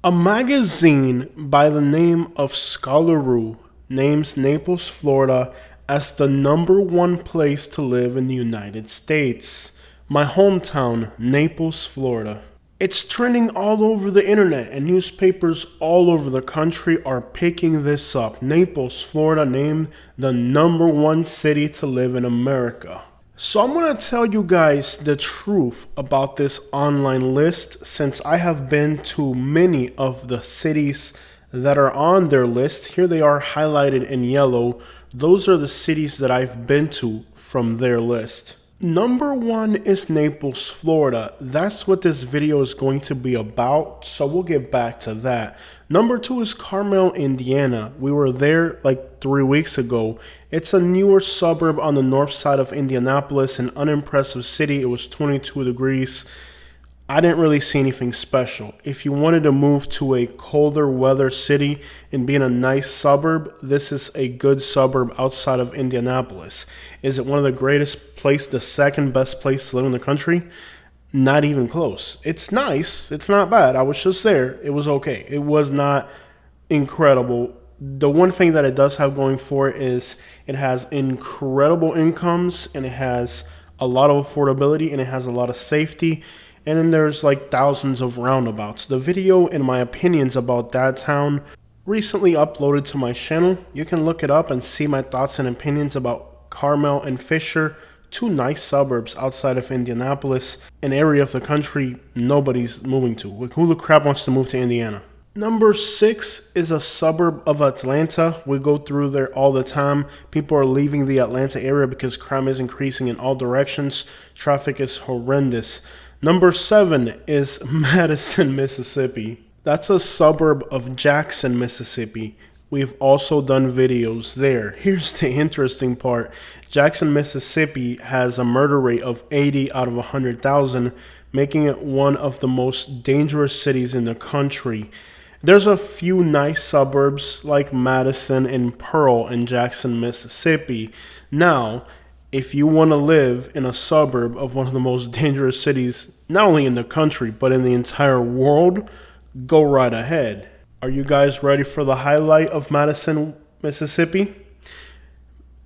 A magazine by the name of Scholaroo names Naples, Florida as the #1 place to live in the United States. My hometown, Naples, Florida. It's trending all over the internet, and newspapers all over the country are picking this up. Naples, Florida named the #1 city to live in America. So I'm going to tell you guys the truth about this online list, since I have been to many of the cities that are on their list. Here they are highlighted in yellow. Those are the cities that I've been to from their list. #1 is Naples, Florida. That's what this video is going to be about, so we'll get back to that. #2 is Carmel, Indiana. We were there like 3 weeks ago. It's a newer suburb on the north side of Indianapolis, an unimpressive city. It was 22 degrees. I didn't really see anything special. If you wanted to move to a colder weather city and be in a nice suburb, this is a good suburb outside of Indianapolis. Is it one of the greatest places, the second best place to live in the country? Not even close. It's nice. It's not bad. I was just there. It was okay. It was not incredible. The one thing that it does have going for it is it has incredible incomes, and it has a lot of affordability, and it has a lot of safety. And then there's like thousands of roundabouts. The video and my opinions about that town recently uploaded to my channel. You can look it up and see my thoughts and opinions about Carmel and Fisher, two nice suburbs outside of Indianapolis, an area of the country nobody's moving to. Like, who the crap wants to move to Indiana? #6 is a suburb of Atlanta. We go through there all the time. People are leaving the Atlanta area because crime is increasing in all directions. Traffic is horrendous. #7 is Madison, Mississippi. That's a suburb of Jackson, Mississippi. We've also done videos there. Here's the interesting part. Jackson, Mississippi has a murder rate of 80 out of 100,000, making it one of the most dangerous cities in the country. There's a few nice suburbs like Madison and Pearl in Jackson, Mississippi. Now, if you want to live in a suburb of one of the most dangerous cities, not only in the country, but in the entire world, go right ahead. Are you guys ready for the highlight of Madison, Mississippi?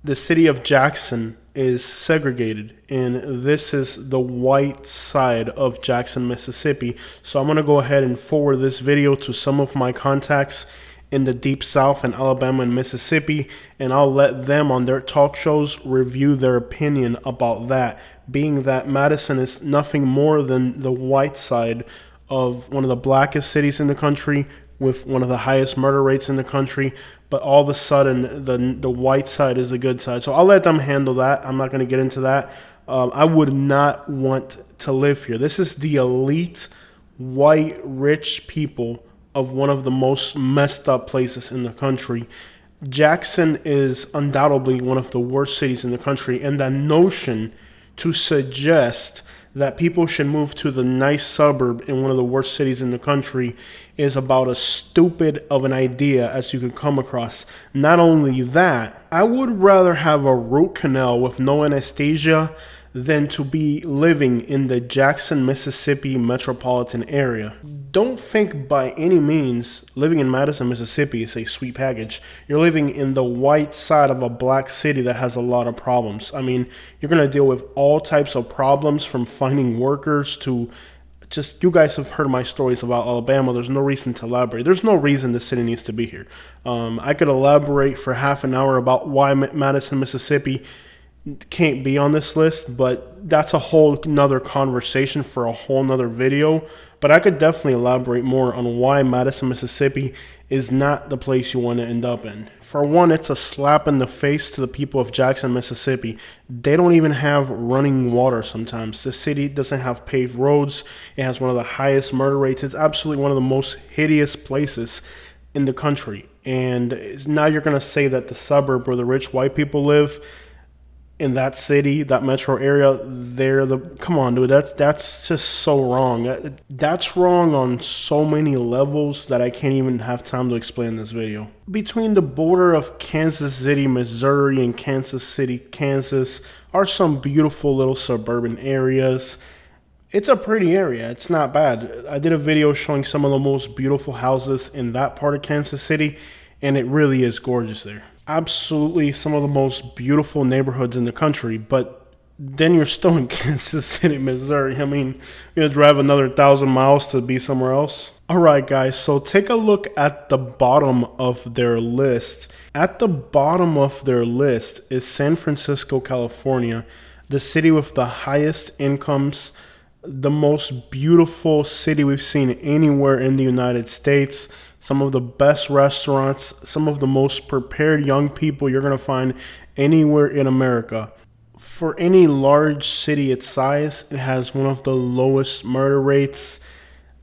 The city of Jackson is segregated, and this is the white side of Jackson, Mississippi. So I'm going to go ahead and forward this video to some of my contacts in the deep south in Alabama and Mississippi, and I'll let them on their talk shows review their opinion about that, being that Madison is nothing more than the white side of one of the blackest cities in the country with one of the highest murder rates in the country, but all of a sudden the white side is the good side. So I'll let them handle that. I'm not going to get into that. I would not want to live here. This is the elite white rich people of one of the most messed up places in the country. Jackson is undoubtedly one of the worst cities in the country, and the notion to suggest that people should move to the nice suburb in one of the worst cities in the country is about as stupid of an idea as you could come across. Not only that, I would rather have a root canal with no anesthesia than to be living in the Jackson, Mississippi metropolitan area. Don't think by any means living in Madison, Mississippi is a sweet package. You're living in the white side of a black city that has a lot of problems. I mean, you're going to deal with all types of problems, from finding workers to just, you guys have heard my stories about Alabama. There's no reason to elaborate. There's no reason the city needs to be here. I could elaborate for half an hour about why Madison, Mississippi can't be on this list, but that's a whole nother conversation for a whole nother video. But I could definitely elaborate more on why Madison, Mississippi is not the place you want to end up in. For one, it's a slap in the face to the people of Jackson, Mississippi. They don't even have running water sometimes. The city doesn't have paved roads. It has one of the highest murder rates. It's absolutely one of the most hideous places in the country. And now you're going to say that the suburb where the rich white people live, in that city, that metro area, come on, dude, that's just so wrong. That's wrong on so many levels that I can't even have time to explain in this video. Between the border of Kansas City, Missouri and Kansas City, Kansas are some beautiful little suburban areas. It's a pretty area. It's not bad. I did a video showing some of the most beautiful houses in that part of Kansas City, and it really is gorgeous there. Absolutely some of the most beautiful neighborhoods in the country, but then you're still in Kansas City, Missouri. I mean, you gotta drive another 1,000 miles to be somewhere else. All right, guys, so take a look at the bottom of their list. At the bottom of their list is San Francisco, California, the city with the highest incomes, the most beautiful city we've seen anywhere in the United States, some of the best restaurants, some of the most prepared young people you're going to find anywhere in America. For any large city its size, it has one of the lowest murder rates.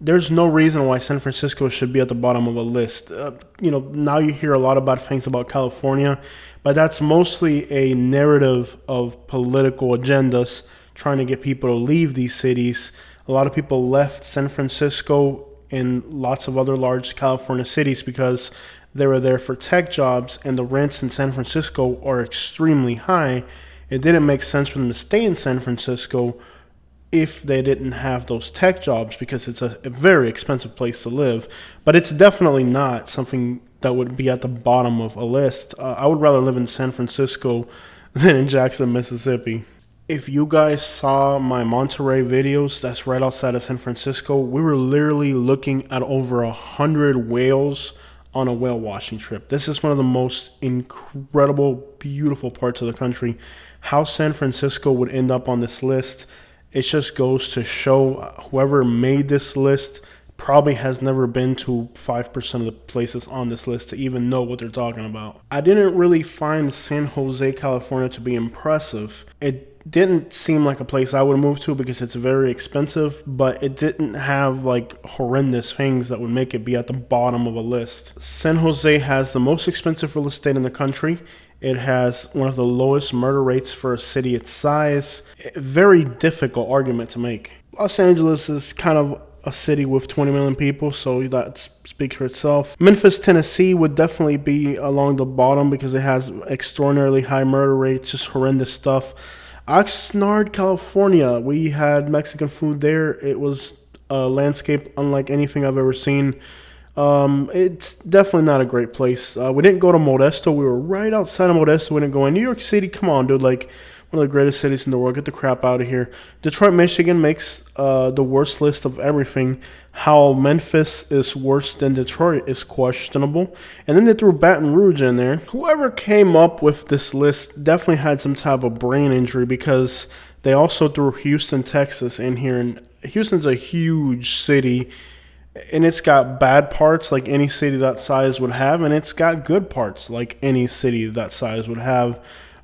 There's no reason why San Francisco should be at the bottom of a list. Now you hear a lot of bad things about California, but that's mostly a narrative of political agendas trying to get people to leave these cities. A lot of people left San Francisco and lots of other large California cities because they were there for tech jobs, and the rents in San Francisco are extremely high. It didn't make sense for them to stay in San Francisco if they didn't have those tech jobs, because it's a very expensive place to live. But it's definitely not something that would be at the bottom of a list. I would rather live in San Francisco than in Jackson, Mississippi. If you guys saw my Monterey videos, that's right outside of San Francisco. We were literally looking at over 100 whales on a whale watching trip. This is one of the most incredible, beautiful parts of the country. How San Francisco would end up on this list, it just goes to show whoever made this list probably has never been to 5% of the places on this list to even know what they're talking about. I didn't really find San Jose, California to be impressive. It didn't seem like a place I would move to because it's very expensive, but it didn't have like horrendous things that would make it be at the bottom of a list. San Jose has the most expensive real estate in the country. It has one of the lowest murder rates for a city its size. Very difficult argument to make. Los Angeles is kind of a city with 20 million people, so that speaks for itself. Memphis, Tennessee would definitely be along the bottom because it has extraordinarily high murder rates, just horrendous stuff. Oxnard, California, we had Mexican food there. It was a landscape unlike anything I've ever seen. It's definitely not a great place. We didn't go to Modesto. We were right outside of Modesto. We didn't go in. New York City, come on, dude. Like, one of the greatest cities in the world. Get the crap out of here. Detroit, Michigan makes the worst list of everything. How Memphis is worse than Detroit is questionable. And then they threw Baton Rouge in there. Whoever came up with this list definitely had some type of brain injury, because they also threw Houston, Texas in here. And Houston's a huge city, and it's got bad parts like any city that size would have, and it's got good parts like any city that size would have.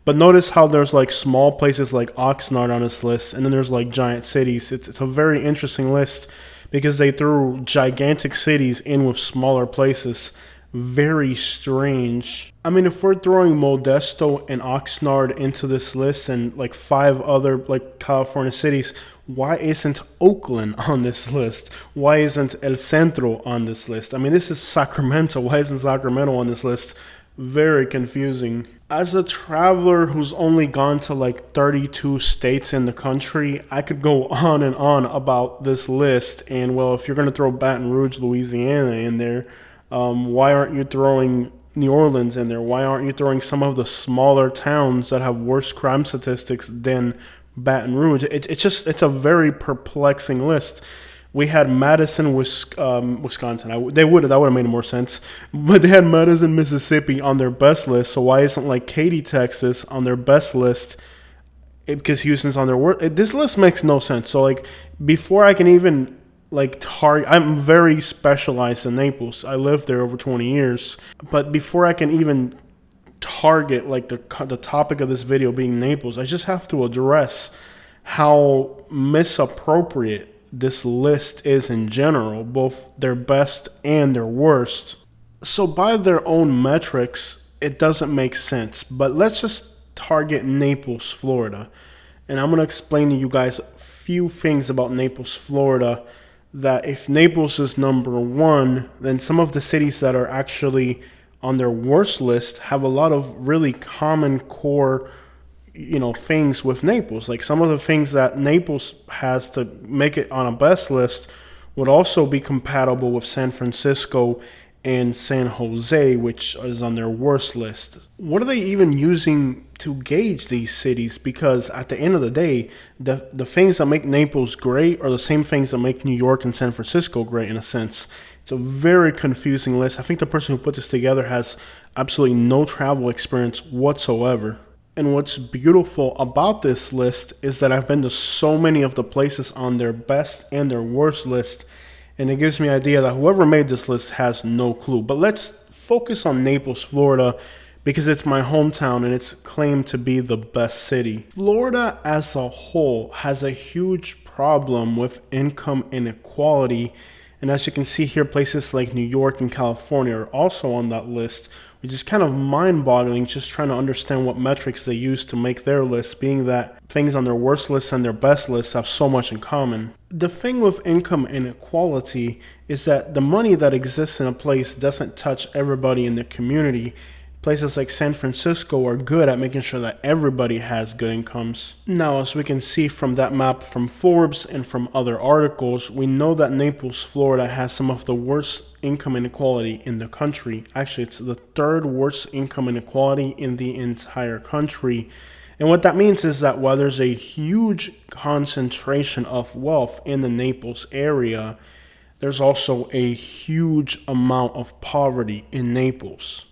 But notice how there's like small places like Oxnard on this list, and then there's like giant cities. It's a very interesting list because they threw gigantic cities in with smaller places. Very strange. I mean, if we're throwing Modesto and Oxnard into this list and like 5 other like California cities, why isn't Oakland on this list? Why isn't El Centro on this list? I mean, this is Sacramento. Why isn't Sacramento on this list? Very confusing. As a traveler who's only gone to like 32 states in the country, I could go on and on about this list. And well, if you're going to throw Baton Rouge, Louisiana in there, why aren't you throwing New Orleans in there? Why aren't you throwing some of the smaller towns that have worse crime statistics than Baton Rouge? It's a very perplexing list. We had Madison, Wisconsin. That would have made more sense. But they had Madison, Mississippi on their best list. So why isn't like Katy, Texas on their best list? Because Houston's on their worst. This list makes no sense. So like before I can even like target, I'm very specialized in Naples. I lived there over 20 years. But before I can even target like the topic of this video being Naples, I just have to address how misappropriate this list is in general, both their best and their worst. So by their own metrics, it doesn't make sense. But let's just target Naples, Florida. And I'm going to explain to you guys a few things about Naples, Florida, that if Naples is number 1, then some of the cities that are actually on their worst list have a lot of really common core things with Naples. Like some of the things that Naples has to make it on a best list would also be compatible with San Francisco and San Jose, which is on their worst list. What are they even using to gauge these cities? Because at the end of the day, the things that make Naples great are the same things that make New York and San Francisco great in a sense. It's a very confusing list. I think the person who put this together has absolutely no travel experience whatsoever. And what's beautiful about this list is that I've been to so many of the places on their best and their worst list, and it gives me an idea that whoever made this list has no clue. But let's focus on Naples, Florida, because it's my hometown and it's claimed to be the best city. Florida as a whole has a huge problem with income inequality. And as you can see here, places like New York and California are also on that list, which is kind of mind-boggling, just trying to understand what metrics they use to make their list, being that things on their worst list and their best list have so much in common. The thing with income inequality is that the money that exists in a place doesn't touch everybody in the community. Places like San Francisco are good at making sure that everybody has good incomes. Now, as we can see from that map from Forbes and from other articles, we know that Naples, Florida has some of the worst income inequality in the country. Actually, it's the third worst income inequality in the entire country. And what that means is that while there's a huge concentration of wealth in the Naples area, there's also a huge amount of poverty in Naples.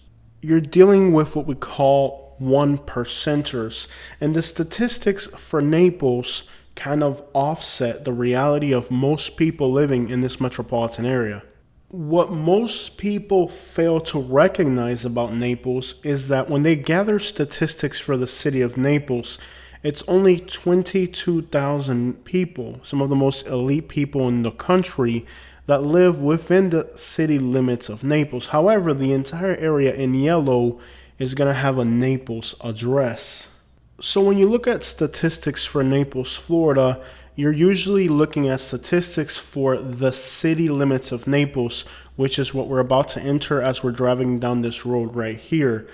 You're dealing with what we call 1%ers, and the statistics for Naples kind of offset the reality of most people living in this metropolitan area. What most people fail to recognize about Naples is that when they gather statistics for the city of Naples, it's only 22,000 people, some of the most elite people in the country, that live within the city limits of Naples. However, the entire area in yellow is going to have a Naples address. So when you look at statistics for Naples, Florida, you're usually looking at statistics for the city limits of Naples, which is what we're about to enter as we're driving down this road right here.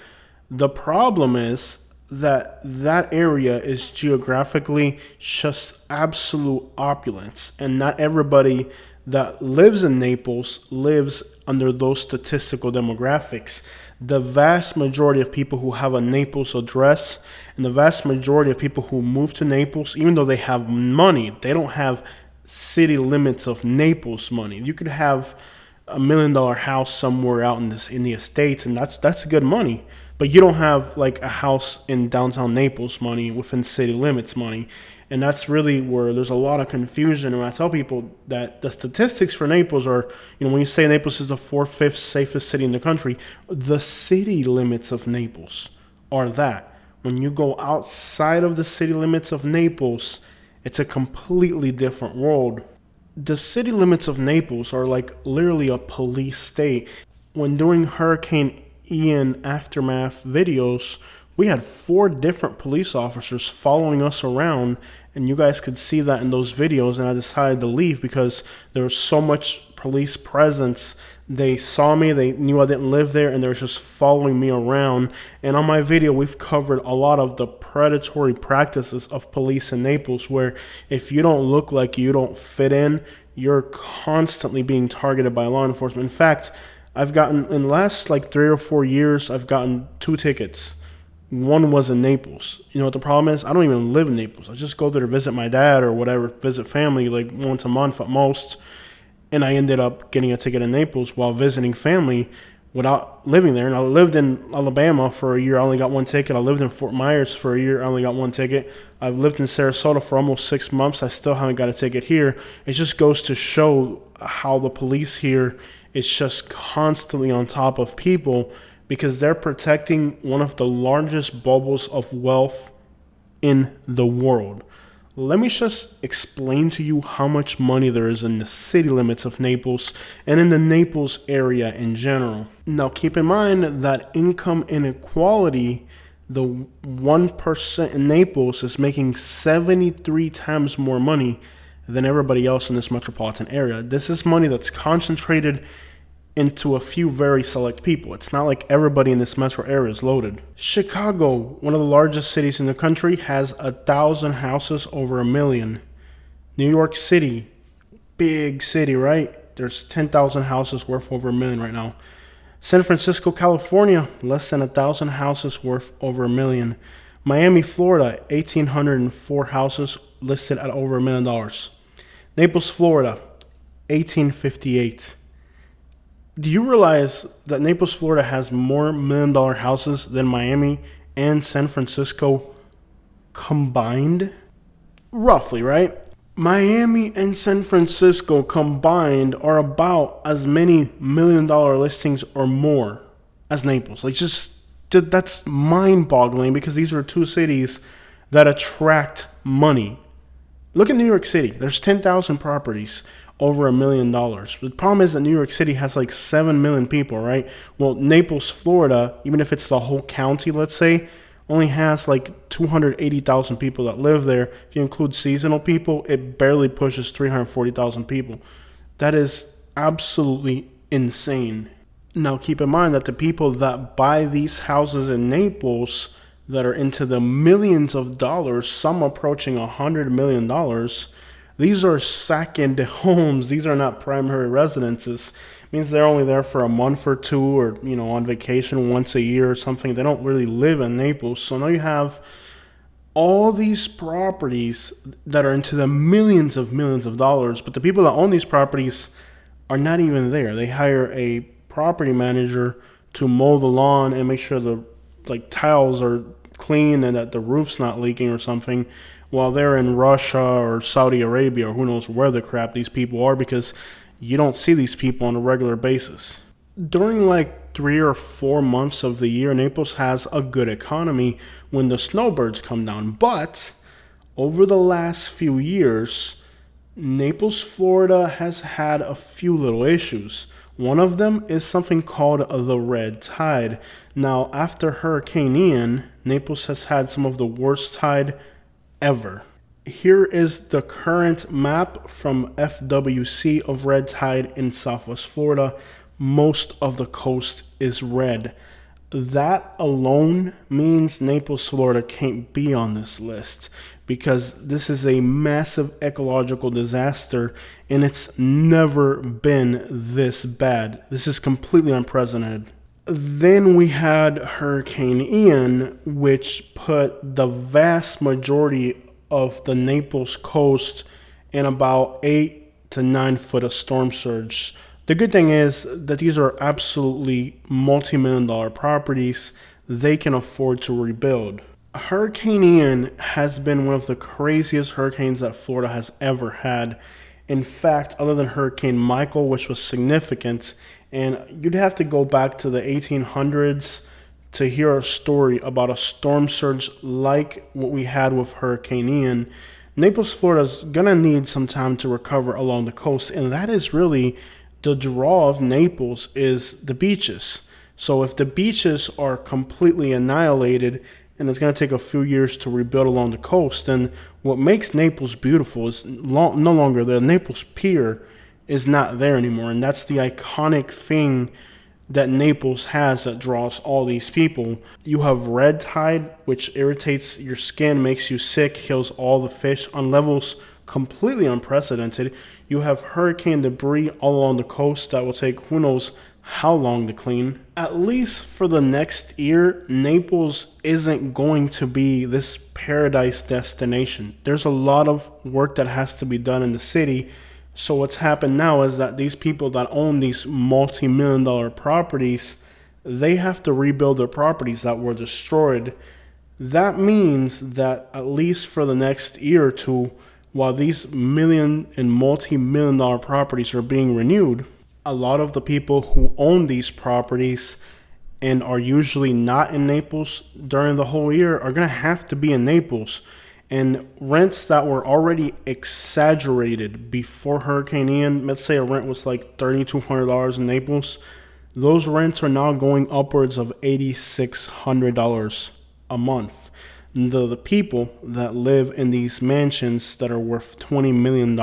The problem is that area is geographically just absolute opulence, and not everybody that lives in Naples lives under those statistical demographics. The vast majority of people who have a Naples address and the vast majority of people who move to Naples, even though they have money, they don't have city limits of Naples money. You could have $1 million house somewhere out in the estates, and that's good money. But you don't have like a house in downtown Naples money within city limits money. And that's really where there's a lot of confusion. And I tell people that the statistics for Naples are, when you say Naples is the 4th, 5th safest city in the country, the city limits of Naples are that. When you go outside of the city limits of Naples, it's a completely different world. The city limits of Naples are like literally a police state. When doing Hurricane Ian aftermath videos, we had 4 different police officers following us around, and you guys could see that in those videos, and I decided to leave because there was so much police presence. They saw me, they knew I didn't live there, and they were just following me around. And on my video, we've covered a lot of the predatory practices of police in Naples, where if you don't look like you don't fit in, you're constantly being targeted by law enforcement. In fact, I've gotten, in the last 3 or 4 years, I've gotten 2 tickets. One was in Naples. You know what the problem is? I don't even live in Naples. I just go there to visit my dad or whatever, visit family once a month at most. And I ended up getting a ticket in Naples while visiting family without living there. And I lived in Alabama for a year. I only got 1 ticket. I lived in Fort Myers for a year. I only got 1 ticket. I've lived in Sarasota for almost 6 months. I still haven't got a ticket here. It just goes to show how the police here is just constantly on top of people, because they're protecting one of the largest bubbles of wealth in the world. Let me just explain to you how much money there is in the city limits of Naples and in the Naples area in general. Now, keep in mind that income inequality, the 1% in Naples is making 73 times more money than everybody else in this metropolitan area. This is money that's concentrated into a few very select people. It's not like everybody in this metro area is loaded. Chicago, one of the largest cities in the country, has 1,000 houses over a million. New York City, big city, right? There's 10,000 houses worth over a million right now. San Francisco, California, less than 1,000 houses worth over a million. Miami, Florida, 1,804 houses listed at over $1 million. Naples, Florida, 1,858. Do you realize that Naples, Florida has more $1 million houses than Miami and San Francisco combined? Roughly, right? Miami and San Francisco combined are about as many $1 million listings or more as Naples. Like, just that's mind-boggling, because these are two cities that attract money. Look at New York City. There's 10,000 properties over $1 million. The problem is that New York City has like 7 million people, right? Well, Naples, Florida, even if it's the whole county, let's say, only has like 280,000 people that live there. If you include seasonal people, it barely pushes 340,000 people. That is absolutely insane. Now, keep in mind that the people that buy these houses in Naples that are into the millions of dollars, some approaching $100 million, these are second homes. These are not primary residences. It means they're only there for a month or two, or, on vacation once a year or something. They don't really live in Naples. So now you have all these properties that are into the millions of dollars, but the people that own these properties are not even there. They hire a property manager to mow the lawn and make sure the tiles are clean and that the roof's not leaking or something, while they're in Russia or Saudi Arabia or who knows where the crap these people are, because you don't see these people on a regular basis. During 3 or 4 months of the year, Naples has a good economy when the snowbirds come down. But over the last few years, Naples, Florida has had a few little issues. One of them is something called the red tide. Now, after Hurricane Ian, Naples has had some of the worst tide ever. Here is the current map from FWC of red tide in Southwest Florida. Most of the coast is red. That alone means Naples, Florida can't be on this list, because this is a massive ecological disaster and it's never been this bad. This is completely unprecedented. Then we had Hurricane Ian, which put the vast majority of the Naples coast in about 8 to 9 foot of storm surge. The good thing is that these are absolutely multi-million dollar properties. They can afford to rebuild. Hurricane Ian has been one of the craziest hurricanes that Florida has ever had. In fact, other than Hurricane Michael, which was significant, and you'd have to go back to the 1800s to hear a story about a storm surge like what we had with Hurricane Ian, Naples, Florida is going to need some time to recover along the coast, and that is really the draw of Naples, is the beaches. So if the beaches are completely annihilated and it's going to take a few years to rebuild along the coast, then what makes Naples beautiful is no longer there. Naples Pier is not there anymore, and that's the iconic thing that Naples has that draws all these people. You have red tide, which irritates your skin, makes you sick, kills all the fish on levels completely unprecedented. You have hurricane debris all along the coast that will take who knows how long to clean. At least for the next year, Naples isn't going to be this paradise destination. There's a lot of work that has to be done in the city. So what's happened now is that these people that own these multi-million dollar properties, they have to rebuild their properties that were destroyed. That means that at least for the next year or two, while these million and multi-million dollar properties are being renewed, a lot of the people who own these properties and are usually not in Naples during the whole year are going to have to be in Naples. And rents that were already exaggerated before Hurricane Ian, let's say a rent was like $3,200 in Naples, those rents are now going upwards of $8,600 a month. The people that live in these mansions that are worth $20 million,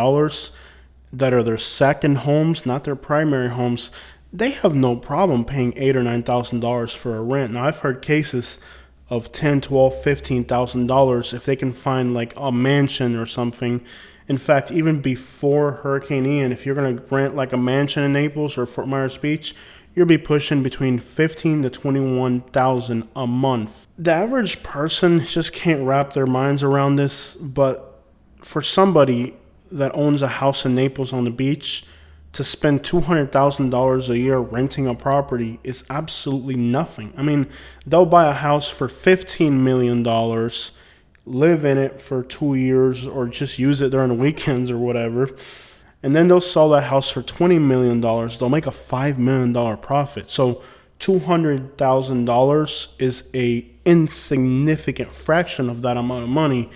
that are their second homes, not their primary homes, they have no problem paying $8,000 or $9,000 for a rent. Now I've heard cases of 10, 12, $15,000 if they can find like a mansion or something. In fact, even before Hurricane Ian, if you're gonna rent like a mansion in Naples or Fort Myers Beach, you'll be pushing between 15 to 21,000 a month. The average person just can't wrap their minds around this, but for somebody that owns a house in Naples on the beach, to spend $200,000 a year renting a property is absolutely nothing. I mean, they'll buy a house for $15 million, live in it for 2 years, or just use it during the weekends or whatever, and then they'll sell that house for $20 million. They'll make a $5 million profit. So $200,000 is a insignificant fraction of that amount of money.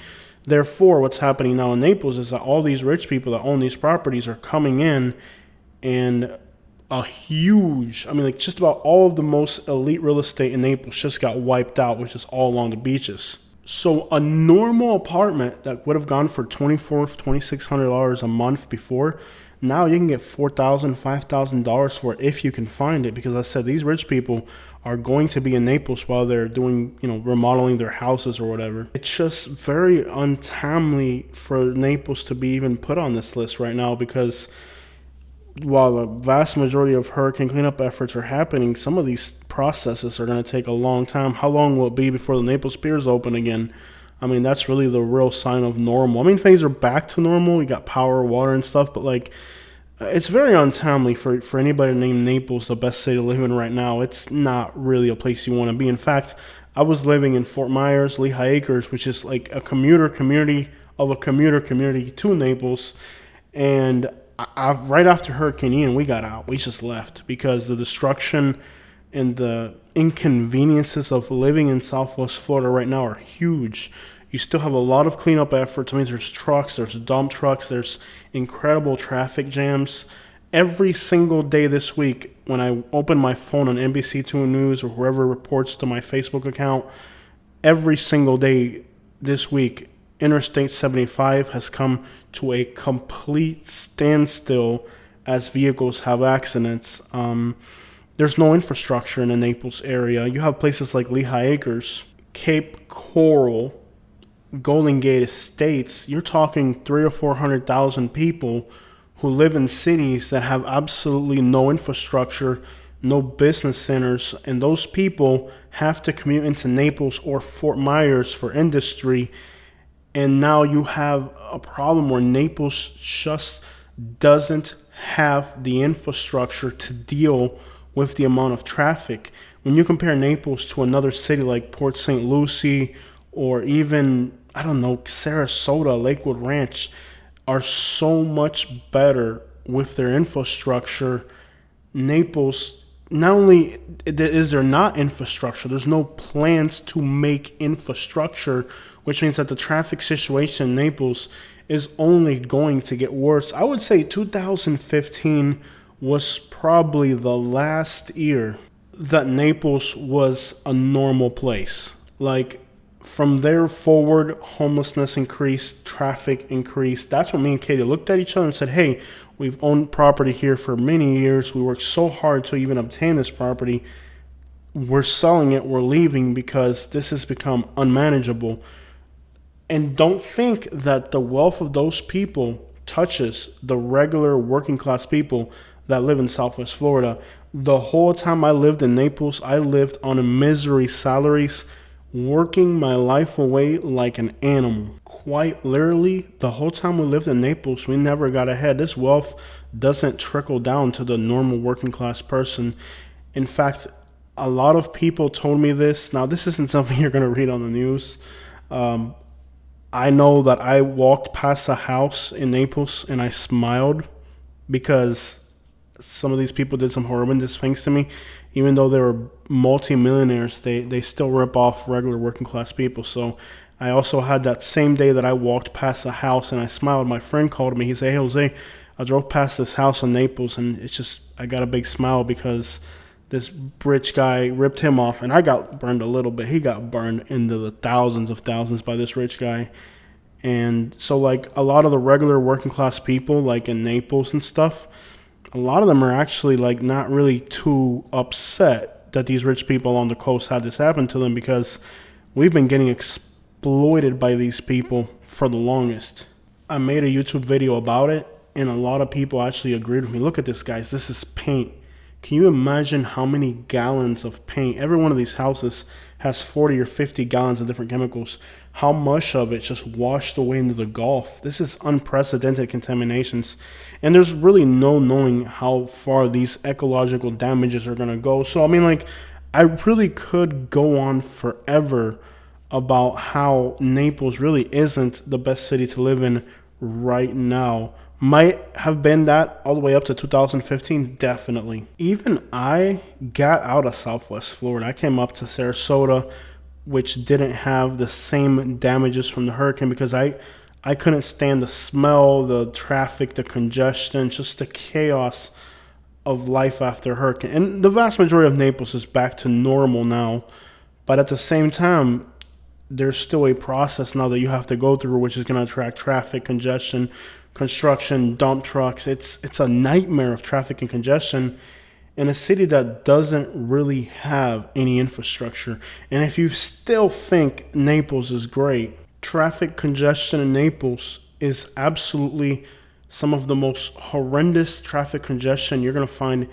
Therefore, what's happening now in Naples is that all these rich people that own these properties are coming in, and a huge, I mean, like just about all of the most elite real estate in Naples just got wiped out, which is all along the beaches. So a normal apartment that would have gone for $2,400, $2,600 a month before, now you can get $4,000, $5,000 for it if you can find it. Because I said these rich people are going to be in Naples while they're doing, remodeling their houses or whatever. It's just very untimely for Naples to be even put on this list right now, because while the vast majority of hurricane cleanup efforts are happening, some of these processes are going to take a long time. How long will it be before the Naples Pier is open again? I mean, that's really the real sign of normal. I mean, things are back to normal. You got power, water, and stuff, but like, it's very untimely for anybody to name Naples the best city to live in right now. It's not really a place you want to be. In fact, I was living in Fort Myers, Lehigh Acres, which is like a commuter community of a commuter community to Naples, and right after Hurricane Ian, we got out. We just left because the destruction and the inconveniences of living in Southwest Florida right now are huge. You still have a lot of cleanup efforts. I mean, there's trucks, there's dump trucks, there's incredible traffic jams. Every single day this week, when I open my phone on NBC2 News or whoever reports to my Facebook account, every single day this week, Interstate 75 has come to a complete standstill as vehicles have accidents. There's no infrastructure in the Naples area. You have places like Lehigh Acres, Cape Coral, Golden Gate Estates. You're talking 300,000 or 400,000 people who live in cities that have absolutely no infrastructure, no business centers, and those people have to commute into Naples or Fort Myers for industry. And now you have a problem where Naples just doesn't have the infrastructure to deal with the amount of traffic. When you compare Naples to another city like Port St. Lucie, or even, I don't know, Sarasota, Lakewood Ranch, are so much better with their infrastructure. Naples, not only is there not infrastructure, there's no plans to make infrastructure, which means that the traffic situation in Naples is only going to get worse. I would say 2015 was probably the last year that Naples was a normal place. Like, from there forward, homelessness increased, traffic increased. That's when me and Katie looked at each other and said, hey, we've owned property here for many years. We worked so hard to even obtain this property. We're selling it, we're leaving because this has become unmanageable. And don't think that the wealth of those people touches the regular working class people that live in Southwest Florida. The whole time I lived in Naples, I lived on a misery salaries, working my life away like an animal. Quite literally, the whole time we lived in Naples, we never got ahead. This wealth doesn't trickle down to the normal working class person. In fact, a lot of people told me this. Now, this isn't something you're going to read on the news. I know that I walked past a house in Naples and I smiled because some of these people did some horrendous things to me. Even though they were multimillionaires, they still rip off regular working class people. So I also had that same day that I walked past a house and I smiled. My friend called me. He said, hey, Jose, I drove past this house in Naples and it's just, I got a big smile because this rich guy ripped him off, and I got burned a little bit. He got burned into the thousands of thousands by this rich guy. And so, like, a lot of the regular working class people, like in Naples and stuff, a lot of them are actually like not really too upset that these rich people on the coast had this happen to them, because we've been getting exploited by these people for the longest. I made a YouTube video about it, and a lot of people actually agreed with me. Look at this, guys. This is paint. Can you imagine how many gallons of paint? Every one of these houses has 40 or 50 gallons of different chemicals. How much of it just washed away into the Gulf? This is unprecedented contaminations. And there's really no knowing how far these ecological damages are going to go. So, I mean, like, I really could go on forever about how Naples really isn't the best city to live in right now. Might have been that all the way up to 2015, definitely. Even I got out of Southwest Florida. I came up to Sarasota, which didn't have the same damages from the hurricane, because I couldn't stand the smell, the traffic, the congestion, just the chaos of life after a hurricane. And the vast majority of Naples is back to normal now. But at the same time, there's still a process now that you have to go through, which is going to attract traffic, congestion, construction, dump trucks. It's a nightmare of traffic and congestion in a city that doesn't really have any infrastructure. And if you still think Naples is great, traffic congestion in Naples is absolutely some of the most horrendous traffic congestion you're going to find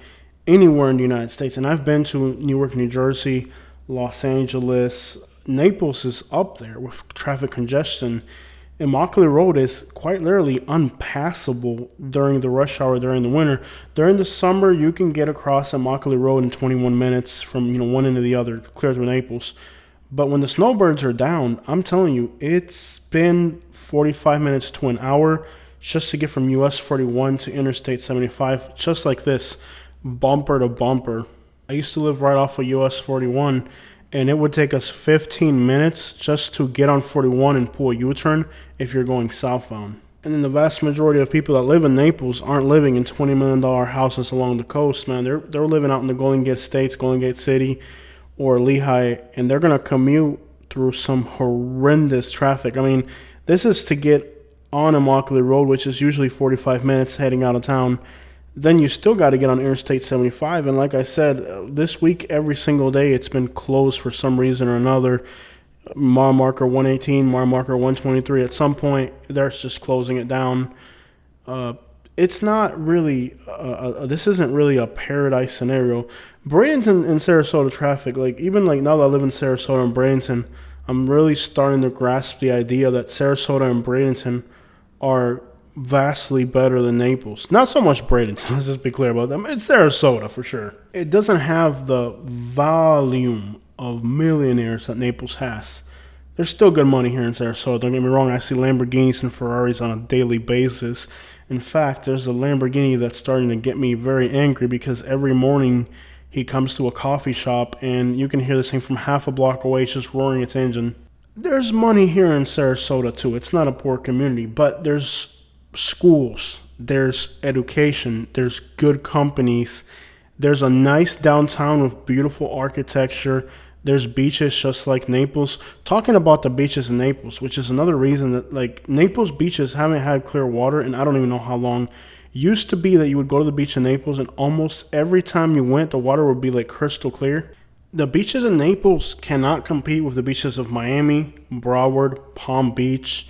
anywhere in the United States. And I've been to Newark, New Jersey, Los Angeles. Naples is up there with traffic congestion. Immokalee Road is quite literally unpassable during the rush hour during the winter. During the summer, you can get across Immokalee Road in 21 minutes from one end to the other, clear through Naples. But when the snowbirds are down, I'm telling you, it's been 45 minutes to an hour just to get from US 41 to Interstate 75, just like this, bumper to bumper. I used to live right off of US 41, and it would take us 15 minutes just to get on 41 and pull a U-turn if you're going southbound. And then the vast majority of people that live in Naples aren't living in $20 million houses along the coast, man. They're living out in the Golden Gate Estates, Golden Gate City, or Lehigh, and they're going to commute through some horrendous traffic. I mean, this is to get on Immokalee Road, which is usually 45 minutes heading out of town. Then you still got to get on Interstate 75. And like I said, this week, every single day, it's been closed for some reason or another. Mile marker 118, mile marker 123. At some point, they're just closing it down. It's not really, this isn't really a paradise scenario. Bradenton and Sarasota traffic, even now that I live in Sarasota and Bradenton, I'm really starting to grasp the idea that Sarasota and Bradenton are vastly better than Naples. Not so much Bradenton, let's just be clear about them. It's Sarasota for sure. It doesn't have the volume of millionaires that Naples has. There's still good money here in Sarasota, don't get me wrong. I see Lamborghinis and Ferraris on a daily basis. In fact, there's a Lamborghini that's starting to get me very angry, because every morning he comes to a coffee shop and you can hear this thing from half a block away. It's just roaring its engine. There's money here in Sarasota too. It's not a poor community, but there's schools, there's education, there's good companies, there's a nice downtown with beautiful architecture, there's beaches just like Naples. Talking about the beaches in Naples, which is another reason that Naples beaches haven't had clear water and I don't even know how long. Used to be that you would go to the beach in Naples and almost every time you went, the water would be crystal clear. The beaches in Naples cannot compete with the beaches of Miami, Broward, Palm Beach,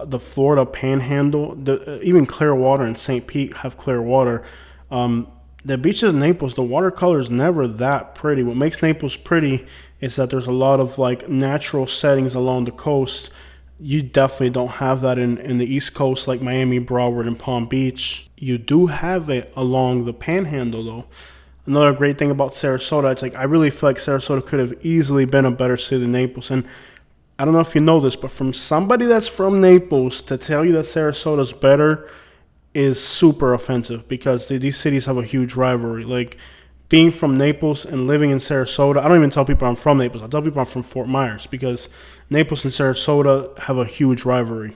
the Florida Panhandle, even Clearwater and St. Pete have clear water. The beaches in Naples, the watercolor is never that pretty. What makes Naples pretty is that there's a lot of natural settings along the coast. You definitely don't have that in the East Coast like Miami, Broward, and Palm Beach. You do have it along the Panhandle though. Another great thing about Sarasota, it's I really feel like Sarasota could have easily been a better city than Naples. And I don't know if you know this, but from somebody that's from Naples to tell you that Sarasota's better is super offensive, because these cities have a huge rivalry. Being from Naples and living in Sarasota, I don't even tell people I'm from Naples. I tell people I'm from Fort Myers, because Naples and Sarasota have a huge rivalry.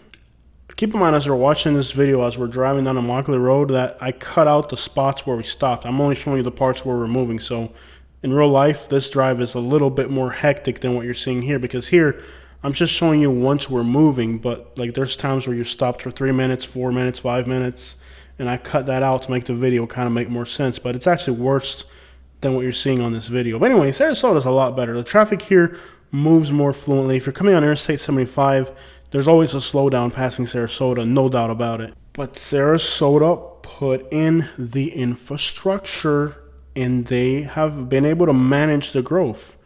Keep in mind as we're watching this video, as we're driving down Immokalee Road, that I cut out the spots where we stopped. I'm only showing you the parts where we're moving. So in real life, this drive is a little bit more hectic than what you're seeing here, because here I'm just showing you once we're moving, but there's times where you're stopped for 3 minutes, 4 minutes, 5 minutes. and I cut that out to make the video kind of make more sense, but it's actually worse than what you're seeing on this video. But anyway, Sarasota's a lot better. The traffic here moves more fluently. If you're coming on Interstate 75, there's always a slowdown passing Sarasota, no doubt about it. But Sarasota put in the infrastructure, and they have been able to manage the growth.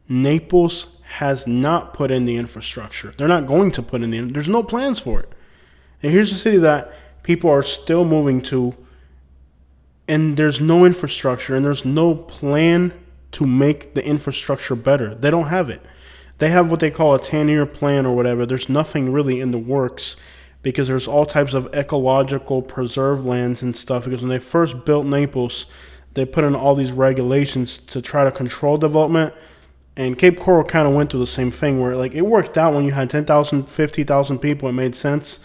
Naples has not put in the infrastructure. They're not going to put in there's no plans for it. And here's a city that people are still moving to, and there's no infrastructure, and there's no plan to make the infrastructure better. They don't have it. They have what they call a 10-year plan or whatever. There's nothing really in the works because there's all types of ecological preserve lands and stuff. Because when they first built Naples, they put in all these regulations to try to control development. And Cape Coral kind of went through the same thing where like it worked out when you had 10,000, 50,000 people. It made sense.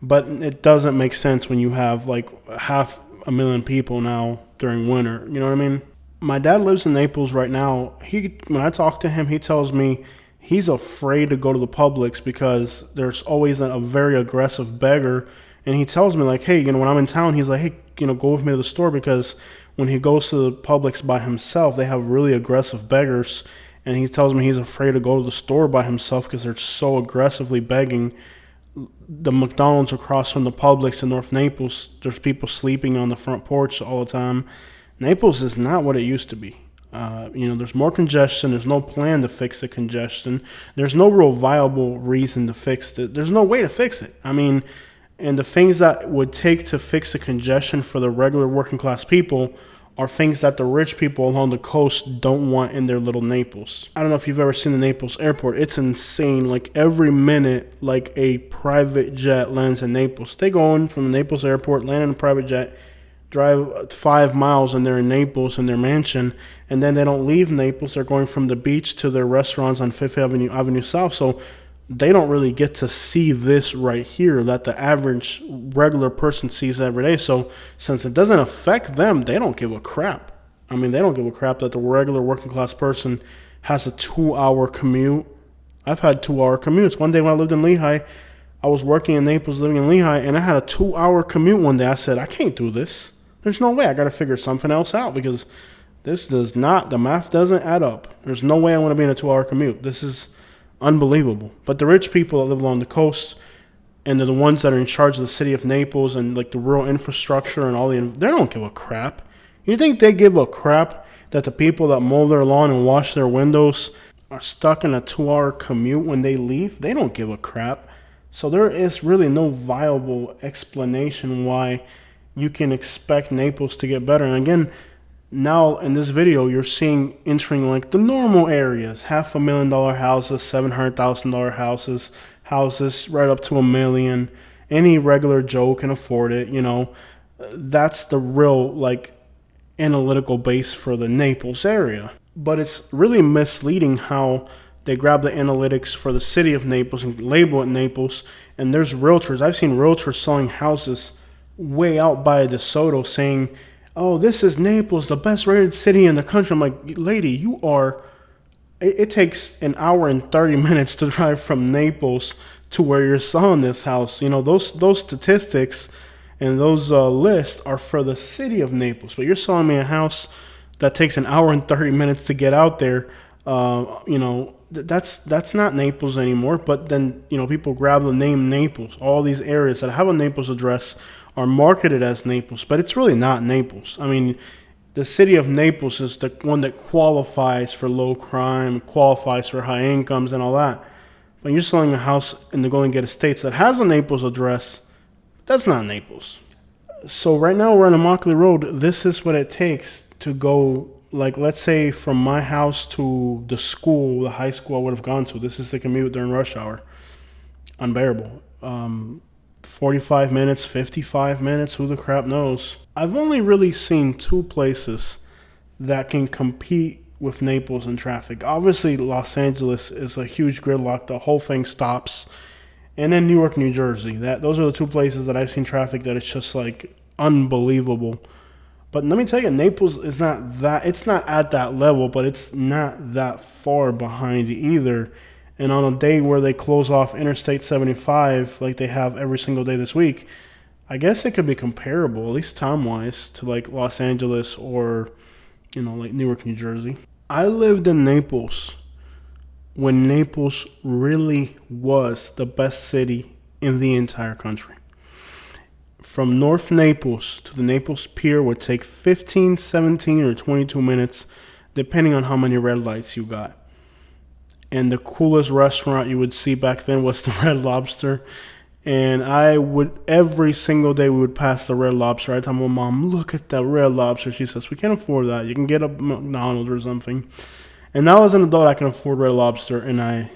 But it doesn't make sense when you have like 500,000 people now during winter. You know what I mean? My dad lives in Naples right now. When I talk to him, he tells me he's afraid to go to the Publix because there's always a very aggressive beggar. And he tells me like, hey, when I'm in town, he's like, hey, go with me to the store, because when he goes to the Publix by himself, they have really aggressive beggars. And he tells me he's afraid to go to the store by himself because they're so aggressively begging. The McDonald's across from the Publix in North Naples, there's people sleeping on the front porch all the time. Naples is not what it used to be. There's more congestion. There's no plan to fix the congestion. There's no real viable reason to fix it. There's no way to fix it. I mean, and the things that would take to fix the congestion for the regular working class people are things that the rich people along the coast don't want in their little Naples. I don't know if you've ever seen the Naples airport. It's insane. Like every minute, like a private jet lands in Naples. They go in from the Naples airport, land in a private jet, drive 5 miles, and they're in Naples in their mansion. And then they don't leave Naples. They're going from the beach to their restaurants on Fifth Avenue South. So they don't really get to see this right here that the average regular person sees every day. So since it doesn't affect them, they don't give a crap. I mean, they don't give a crap that the regular working class person has a 2-hour commute. I've had 2-hour commutes. One day when I lived in Lehigh, I was working in Naples, living in Lehigh, and I had a 2-hour commute one day. I said, I can't do this. There's no way. I got to figure something else out because the math doesn't add up. There's no way I want to be in a 2-hour commute. This is unbelievable. But the rich people that live along the coast, and they're the ones that are in charge of the city of Naples and like the rural infrastructure and they don't give a crap. You think they give a crap that the people that mow their lawn and wash their windows are stuck in a 2-hour commute when they leave? They don't give a crap. So there is really no viable explanation why you can expect Naples to get better. And again, now in this video, you're seeing entering like the normal areas, $500,000 houses, $700,000 houses right up to $1 million. Any regular Joe can afford it. That's the real like analytical base for the Naples area. But it's really misleading how they grab the analytics for the city of Naples and label it Naples. And there's realtors. I've seen realtors selling houses way out by DeSoto saying, oh, this is Naples, the best rated city in the country. I'm like, lady, it takes 1 hour and 30 minutes to drive from Naples to where you're selling this house. Those statistics and those lists are for the city of Naples. But you're selling me a house that takes 1 hour and 30 minutes to get out there. That's not Naples anymore. But then, people grab the name Naples. All these areas that have a Naples address are marketed as Naples, but it's really not Naples. I mean, the city of Naples is the one that qualifies for low crime, qualifies for high incomes and all that. When you're selling a house in the Golden Gate Estates that has a Naples address, that's not Naples. So right now we're on Immokalee Road. This is what it takes to go, like, let's say from my house to the high school I would have gone to. This is the commute during rush hour. Unbearable. 45 minutes, 55 minutes, who the crap knows? I've only really seen 2 places that can compete with Naples in traffic. Obviously, Los Angeles is a huge gridlock. The whole thing stops. And then New York, New Jersey. Those are the 2 places that I've seen traffic that it's just like unbelievable. But let me tell you, Naples is it's not at that level, but it's not that far behind either. And on a day where they close off Interstate 75, like they have every single day this week, I guess it could be comparable, at least time wise, to like Los Angeles or, like Newark, New Jersey. I lived in Naples when Naples really was the best city in the entire country. From North Naples to the Naples Pier would take 15, 17, or 22 minutes, depending on how many red lights you got. And the coolest restaurant you would see back then was the Red Lobster. And I would, every single day we would pass the Red Lobster. I tell my mom, look at that Red Lobster. She says, we can't afford that. You can get a McDonald's or something. And now as an adult, I can afford Red Lobster, and I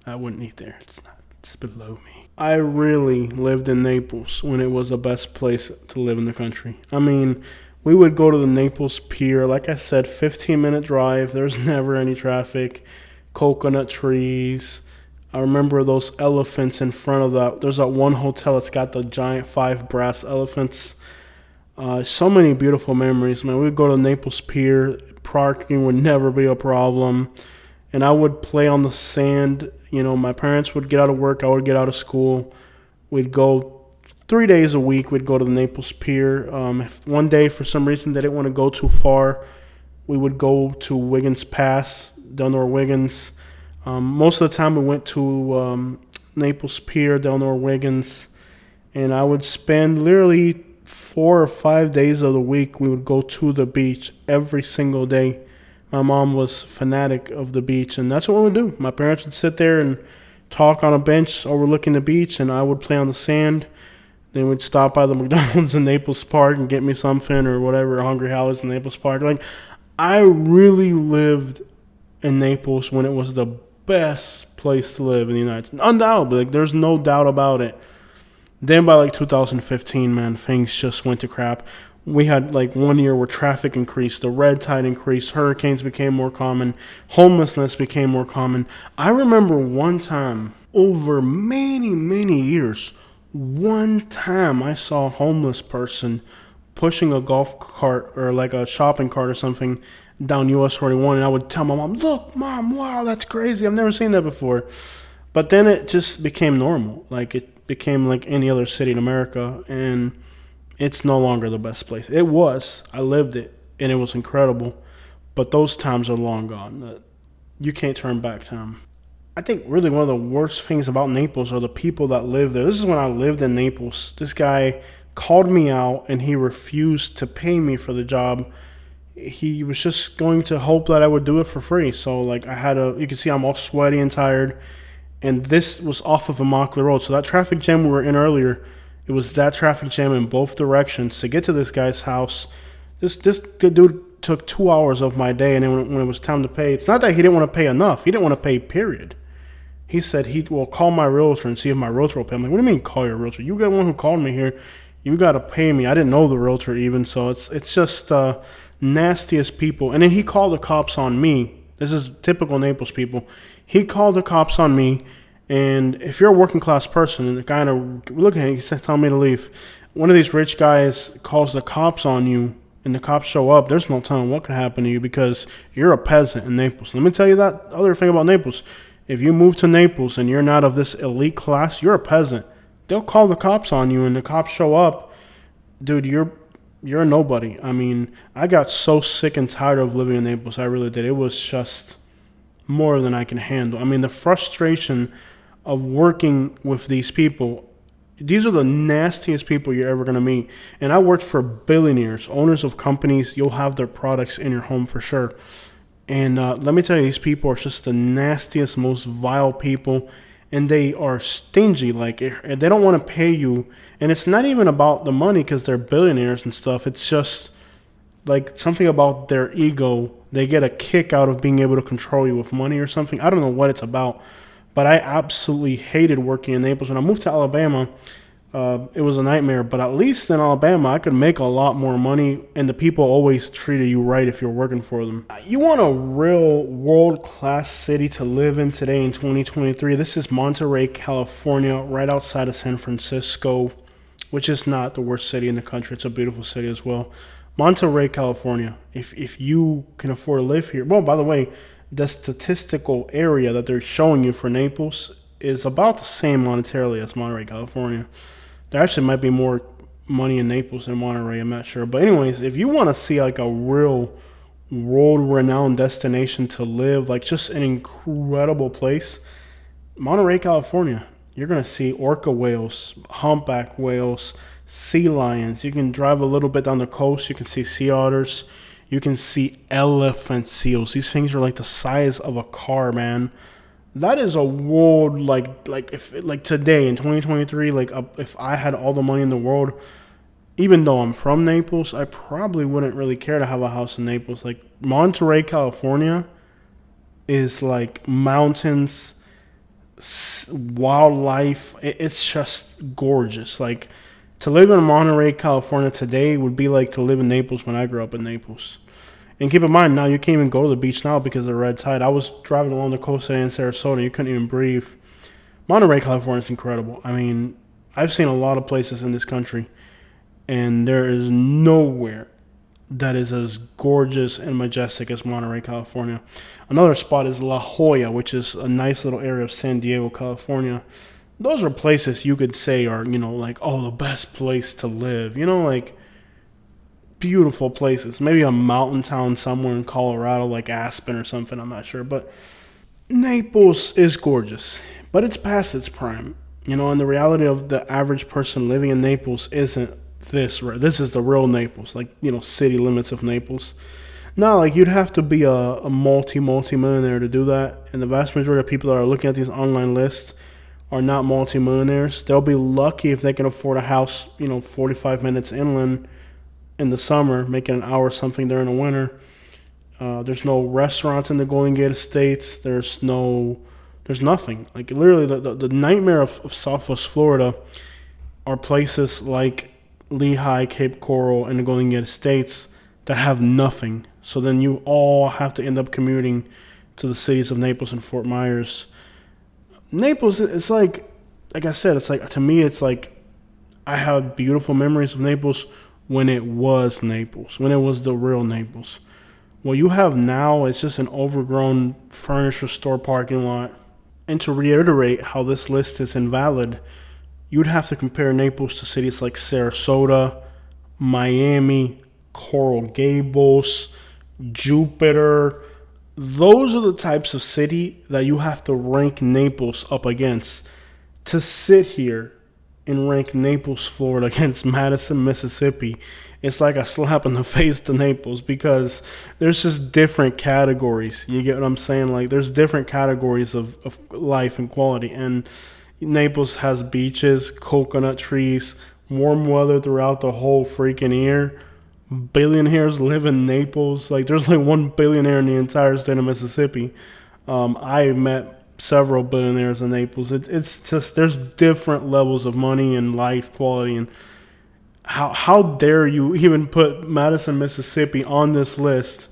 wouldn't eat there. It's below me. I really lived in Naples when it was the best place to live in the country. I mean, we would go to the Naples Pier. Like I said, 15-minute drive. There's never any traffic. Coconut trees. I remember those elephants in front of that. There's that one hotel that's got the giant 5 brass elephants. So many beautiful memories, man. We'd go to Naples Pier. Parking would never be a problem. And I would play on the sand. My parents would get out of work. I would get out of school. We'd go 3 days a week. We'd go to the Naples Pier. If one day, for some reason, they didn't want to go too far, we would go to Wiggins Pass, Delnor Wiggins. Most of the time, we went to Naples Pier, Delnor Wiggins. And I would spend literally 4 or 5 days of the week. We would go to the beach every single day. My mom was fanatic of the beach, and that's what we would do. My parents would sit there and talk on a bench overlooking the beach, and I would play on the sand. Then we'd stop by the McDonald's in Naples Park and get me something or whatever, Hungry Howie's in Naples Park. Like, I really lived in Naples when it was the best place to live in the United States. Undoubtedly, like, there's no doubt about it. Then by like 2015, man, things just went to crap. We had like 1 year where traffic increased, the red tide increased, hurricanes became more common, homelessness became more common. I remember one time, over many, many years, one time I saw a homeless person pushing a golf cart or like a shopping cart or something down US 41, and I would tell my mom, look, Mom, wow, that's crazy. I've never seen that before. But then it just became normal. Like, it became like any other city in America, and it's no longer the best place. It was. I lived it, and it was incredible. But those times are long gone. You can't turn back time. I think really one of the worst things about Naples are the people that live there. This is when I lived in Naples. This guy called me out, and he refused to pay me for the job. He was just going to hope that I would do it for free. So, like, you can see I'm all sweaty and tired. And this was off of Immokalee Road. So that traffic jam we were in earlier, it was that traffic jam in both directions to get to this guy's house. This dude took 2 hours of my day, and then when it was time to pay, it's not that he didn't want to pay enough. He didn't want to pay, period. He said he will call my realtor and see if my realtor will pay. I'm like, what do you mean call your realtor? You got one who called me here. You got to pay me. I didn't know the realtor even, so it's just nastiest people. And then he called the cops on me. This is typical Naples people. He called the cops on me, and if you're a working class person, and the guy looking at him, he's telling me to leave. One of these rich guys calls the cops on you, and the cops show up. There's no telling what could happen to you because you're a peasant in Naples. Let me tell you that other thing about Naples. If you move to Naples and you're not of this elite class, you're a peasant. They'll call the cops on you, and the cops show up. Dude, you're a nobody. I mean, I got so sick and tired of living in Naples. I really did. It was just more than I can handle. I mean, the frustration of working with these people, these are the nastiest people you're ever going to meet. And I worked for billionaires, owners of companies. You'll have their products in your home for sure. And let me tell you, these people are just the nastiest, most vile people. And they are stingy. Like, they don't want to pay you. And it's not even about the money because they're billionaires and stuff. It's just like something about their ego. They get a kick out of being able to control you with money or something. I don't know what it's about, but I absolutely hated working in Naples. When I moved to Alabama, it was a nightmare, but at least in Alabama, I could make a lot more money, and the people always treated you right if you're working for them. You want a real world-class city to live in today in 2023? This is Monterey, California, right outside of San Francisco, which is not the worst city in the country. It's a beautiful city as well. Monterey, California. If you can afford to live here. Well, by the way, the statistical area that they're showing you for Naples is about the same monetarily as Monterey, California. There actually might be more money in Naples and Monterey. I'm not sure, but anyways, if you want to see like a real world-renowned destination to live, like just an incredible place, Monterey, California. You're gonna see orca whales, humpback whales, sea lions. You can drive a little bit down the coast. You can see sea otters. You can see elephant seals. These things are like the size of a car, man. That is a world like if like today in 2023, like if I had all the money in the world, even though I'm from Naples, I probably wouldn't really care to have a house in Naples. Like Monterey, California is like mountains, wildlife. It's just gorgeous. Like to live in Monterey, California today would be like to live in Naples when I grew up in Naples. And keep in mind, now you can't even go to the beach now because of the red tide. I was driving along the coast today in Sarasota. You couldn't even breathe. Monterey, California is incredible. I mean, I've seen a lot of places in this country, and there is nowhere that is as gorgeous and majestic as Monterey, California. Another spot is La Jolla, which is a nice little area of San Diego, California. Those are places you could say are, like, oh, the best place to live. Like beautiful places. Maybe a mountain town somewhere in Colorado, like Aspen or something. I'm not sure. But Naples is gorgeous, but it's past its prime. And the reality of the average person living in Naples isn't this. This is the real Naples, like, city limits of Naples. No, like you'd have to be a multi-millionaire to do that. And the vast majority of people that are looking at these online lists are not multi-millionaires. They'll be lucky if they can afford a house, 45 minutes inland in the summer, making an hour or something during the winter. There's no restaurants in the Golden Gate Estates. There's nothing. Like literally the nightmare of Southwest Florida are places like Lehigh, Cape Coral, and the Golden Gate Estates that have nothing. So then you all have to end up commuting to the cities of Naples and Fort Myers. Naples, it's like I said, it's like, to me, it's like I have beautiful memories of Naples when it was Naples, when it was the real Naples. What you have now is just an overgrown furniture store parking lot. And to reiterate how this list is invalid, you'd have to compare Naples to cities like Sarasota, Miami, Coral Gables, Jupiter. Those are the types of city that you have to rank Naples up against. To sit here and rank Naples, Florida against Madison, Mississippi, it's like a slap in the face to Naples, because there's just different categories. You get what I'm saying? Like there's different categories of life and quality. And Naples has beaches, coconut trees, warm weather throughout the whole freaking year. Billionaires live in Naples. Like there's like one billionaire in the entire state of Mississippi. I met several billionaires in Naples. It's just, there's different levels of money and life quality. And how dare you even put Madison, Mississippi on this list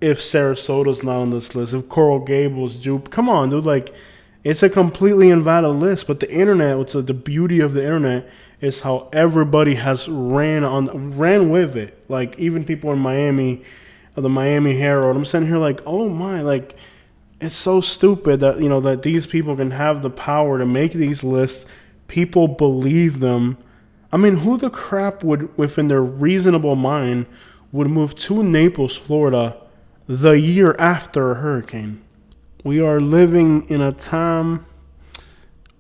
if Sarasota's not on this list, if Coral Gables, come on, dude. Like it's a completely invalid list. But the internet, what's the beauty of the internet is how everybody has ran with it. Like even people in Miami, the Miami Herald. I'm sitting here like, oh my, like it's so stupid that that these people can have the power to make these lists. People believe them. I mean, who the crap would, within their reasonable mind, would move to Naples, Florida, the year after a hurricane? We are living in a time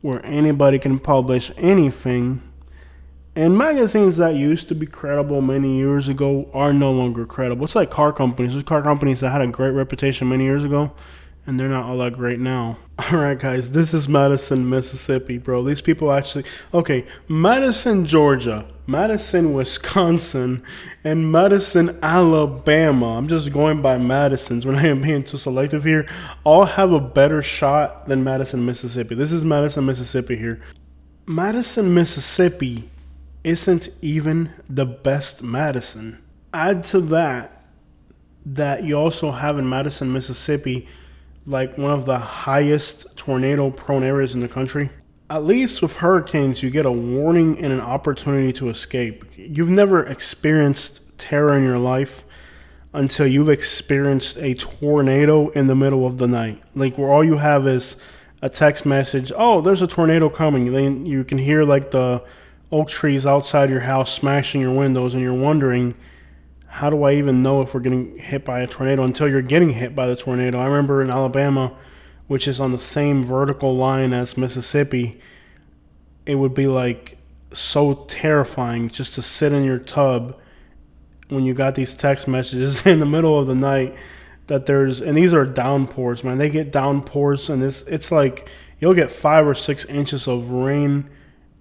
where anybody can publish anything. And magazines that used to be credible many years ago are no longer credible. It's like car companies. There's car companies that had a great reputation many years ago, and they're not all that great now. All right, guys, this is Madison, Mississippi, bro. These people actually... Okay, Madison, Georgia, Madison, Wisconsin, and Madison, Alabama. I'm just going by Madisons. We're not even being too selective here. All have a better shot than Madison, Mississippi. This is Madison, Mississippi here. Madison, Mississippi isn't even the best Madison. Add to that you also have in Madison, Mississippi, like one of the highest tornado prone areas in the country. At least with hurricanes, you get a warning and an opportunity to escape. You've never experienced terror in your life until you've experienced a tornado in the middle of the night. Like where all you have is a text message, oh, there's a tornado coming. Then you can hear like the oak trees outside your house smashing your windows, and you're wondering, how do I even know if we're getting hit by a tornado until you're getting hit by the tornado? I remember in Alabama, which is on the same vertical line as Mississippi, it would be like so terrifying just to sit in your tub when you got these text messages in the middle of the night that and these are downpours, man. They get downpours, and it's like you'll get 5 or 6 inches of rain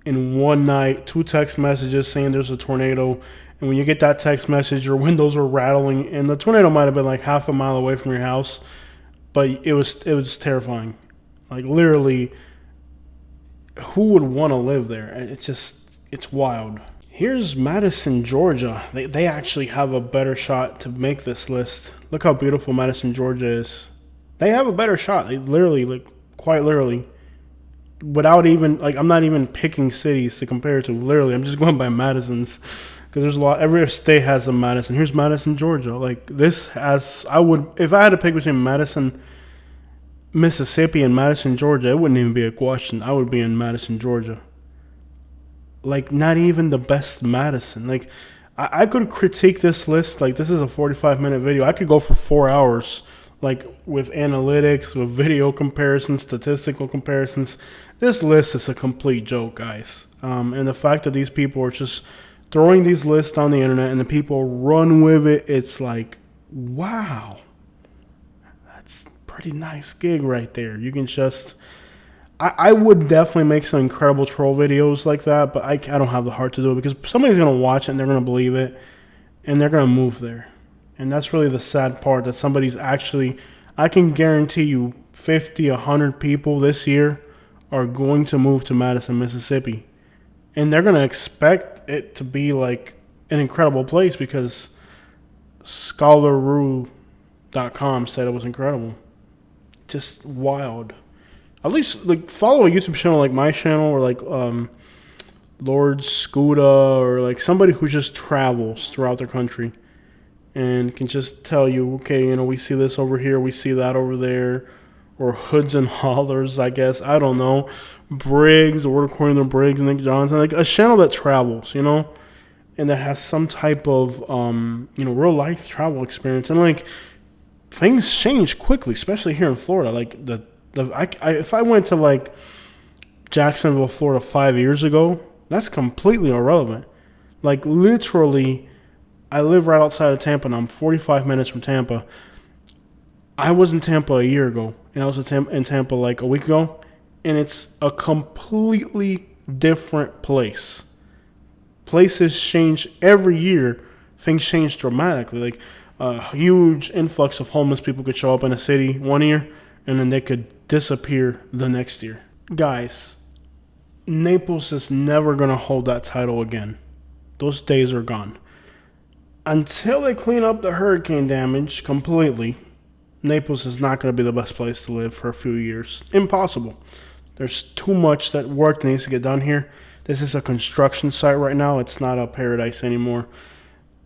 in one night. 2 text messages saying there's a tornado, and when you get that text message, your windows are rattling, and the tornado might have been like half a mile away from your house, but it was terrifying. Like literally, who would want to live there? It's wild. Here's Madison, Georgia. They actually have a better shot to make this list. Look how beautiful Madison, Georgia is. They have a better shot. They literally, like quite literally, without even like I'm not even picking cities to compare it to. Literally, I'm just going by Madison's because there's a lot. Every state has a Madison. Here's Madison, Georgia. Like this has if I had to pick between Madison, Mississippi, and Madison, Georgia, it wouldn't even be a question. I would be in Madison, Georgia. Like, not even the best Madison. Like, I could critique this list. Like, this is a 45-minute video. I could go for 4 hours, like, with analytics, with video comparisons, statistical comparisons. This list is a complete joke, guys. And the fact that these people are just throwing these lists on the internet and the people run with it, it's like, wow. That's a pretty nice gig right there. You can just... I would definitely make some incredible troll videos like that, but I don't have the heart to do it because somebody's going to watch it and they're going to believe it and they're going to move there. And that's really the sad part, that somebody's actually, I can guarantee you 50, 100 people this year are going to move to Madison, Mississippi. And they're going to expect it to be like an incredible place because scholarroo.com said it was incredible. Just wild. At least, like, follow a YouTube channel like my channel or like Lord Scuda or like somebody who just travels throughout their country and can just tell you, okay, you know, we see this over here, we see that over there, or Hoods and Hollers, I guess. I don't know. Briggs, or according to Briggs, Nick Johnson, like a channel that travels, you know, and that has some type of, you know, real life travel experience. And like things change quickly, especially here in Florida. Like if I went to like Jacksonville, Florida 5 years ago, that's completely irrelevant. Like literally, I live right outside of Tampa and I'm 45 minutes from Tampa. I was in Tampa a year ago and I was in Tampa like a week ago, and it's a completely different place. Places change every year. Things change dramatically. Like a huge influx of homeless people could show up in a city one year and then they could disappear the next year. Guys, Naples is never going to hold that title again. Those days are gone. Until they clean up the hurricane damage completely, Naples is not going to be the best place to live for a few years. Impossible. There's too much that work that needs to get done here. This is a construction site right now. It's not a paradise anymore.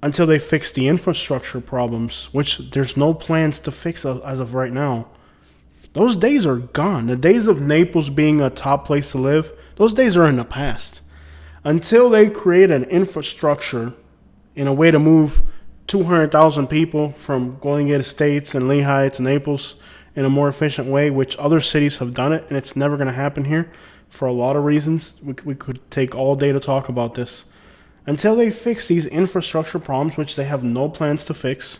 Until they fix the infrastructure problems, which there's no plans to fix as of right now. Those days are gone. The days of Naples being a top place to live, those days are in the past. Until they create an infrastructure in a way to move 200,000 people from Golden Gate Estates and Lehigh to Naples in a more efficient way, which other cities have done it, and it's never going to happen here for a lot of reasons. We could take all day to talk about this. Until they fix these infrastructure problems, which they have no plans to fix.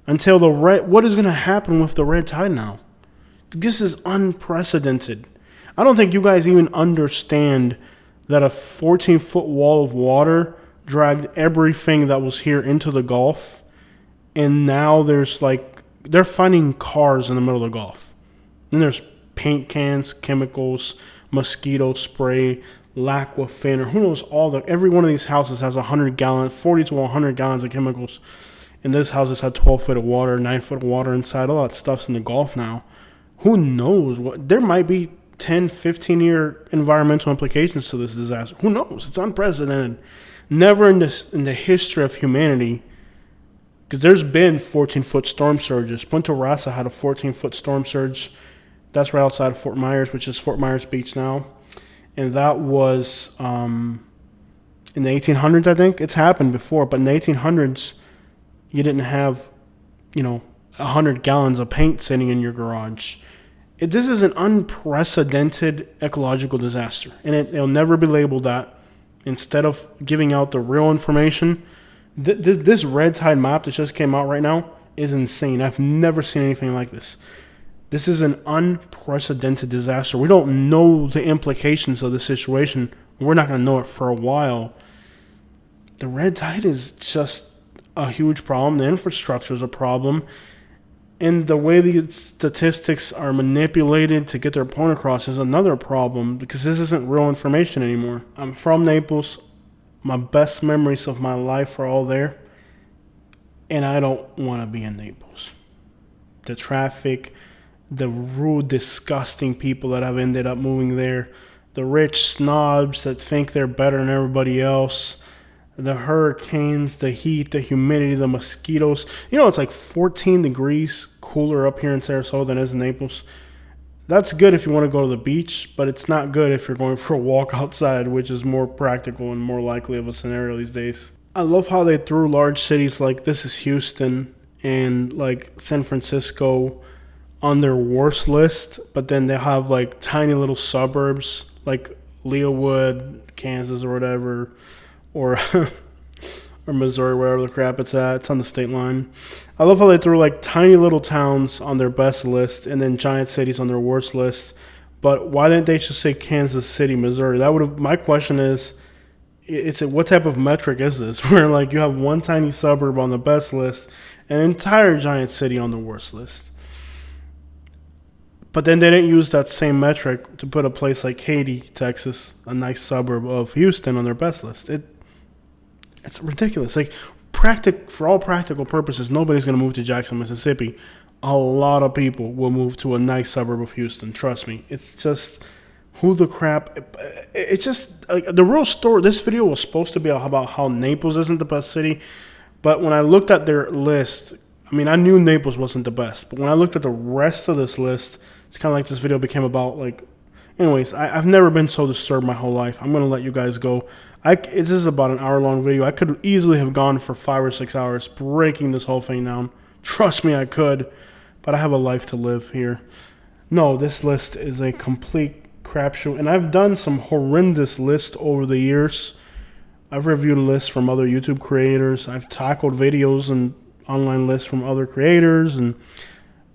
Until what is going to happen with the red tide now? This is unprecedented. I don't think you guys even understand that a 14-foot wall of water dragged everything that was here into the Gulf. And now there's like, they're finding cars in the middle of the Gulf. And there's paint cans, chemicals, mosquito spray, Lacquafin, or who knows, every one of these houses has 40 to 100 gallons of chemicals. And this house has had 12 foot of water, 9 foot of water inside. All that stuff's in the Gulf now. Who knows what? There might be 10, 15-year environmental implications to this disaster. Who knows? It's unprecedented. Never in the history of humanity, because there's been 14-foot storm surges. Punta Rasa had a 14-foot storm surge. That's right outside of Fort Myers, which is Fort Myers Beach now. And that was In the 1800s, I think it's happened before, but in the 1800s, you didn't have, 100 gallons of paint sitting in your garage. This is an unprecedented ecological disaster, and it'll never be labeled that. Instead of giving out the real information, this red tide map that just came out right now is insane. I've never seen anything like this. This is an unprecedented disaster. We don't know the implications of the situation. We're not going to know it for a while. The red tide is just a huge problem. The infrastructure is a problem. And the way the statistics are manipulated to get their point across is another problem, because this isn't real information anymore. I'm from Naples. My best memories of my life are all there. And I don't want to be in Naples. The traffic, the rude, disgusting people that have ended up moving there, the rich snobs that think they're better than everybody else, the hurricanes, the heat, the humidity, the mosquitoes. It's like 14 degrees cooler up here in Sarasota than it is in Naples. That's good if you want to go to the beach, but it's not good if you're going for a walk outside, which is more practical and more likely of a scenario these days. I love how they threw large cities like this is Houston and like San Francisco on their worst list, but then they have like tiny little suburbs like Leawood, Kansas or whatever, or Missouri, wherever the crap it's at. It's on the state line. I love how they threw like tiny little towns on their best list and then giant cities on their worst list. But why didn't they just say Kansas City, Missouri? That would have. My question is, what type of metric is this? Where like you have one tiny suburb on the best list and an entire giant city on the worst list. But then they didn't use that same metric to put a place like Katy, Texas, a nice suburb of Houston, on their best list. It's ridiculous. Like, for all practical purposes, nobody's going to move to Jackson, Mississippi. A lot of people will move to a nice suburb of Houston. Trust me. It's just, who the crap. It's just, like, the real story. This video was supposed to be about how Naples isn't the best city. But when I looked at their list, I mean, I knew Naples wasn't the best. But when I looked at the rest of this list, it's kind of like this video became about, like, anyways, I've never been so disturbed my whole life. I'm going to let you guys go. This is about an hour-long video. I could easily have gone for 5 or 6 hours breaking this whole thing down. Trust me, I could. But I have a life to live here. No, this list is a complete crapshoot. And I've done some horrendous lists over the years. I've reviewed lists from other YouTube creators. I've tackled videos and online lists from other creators. And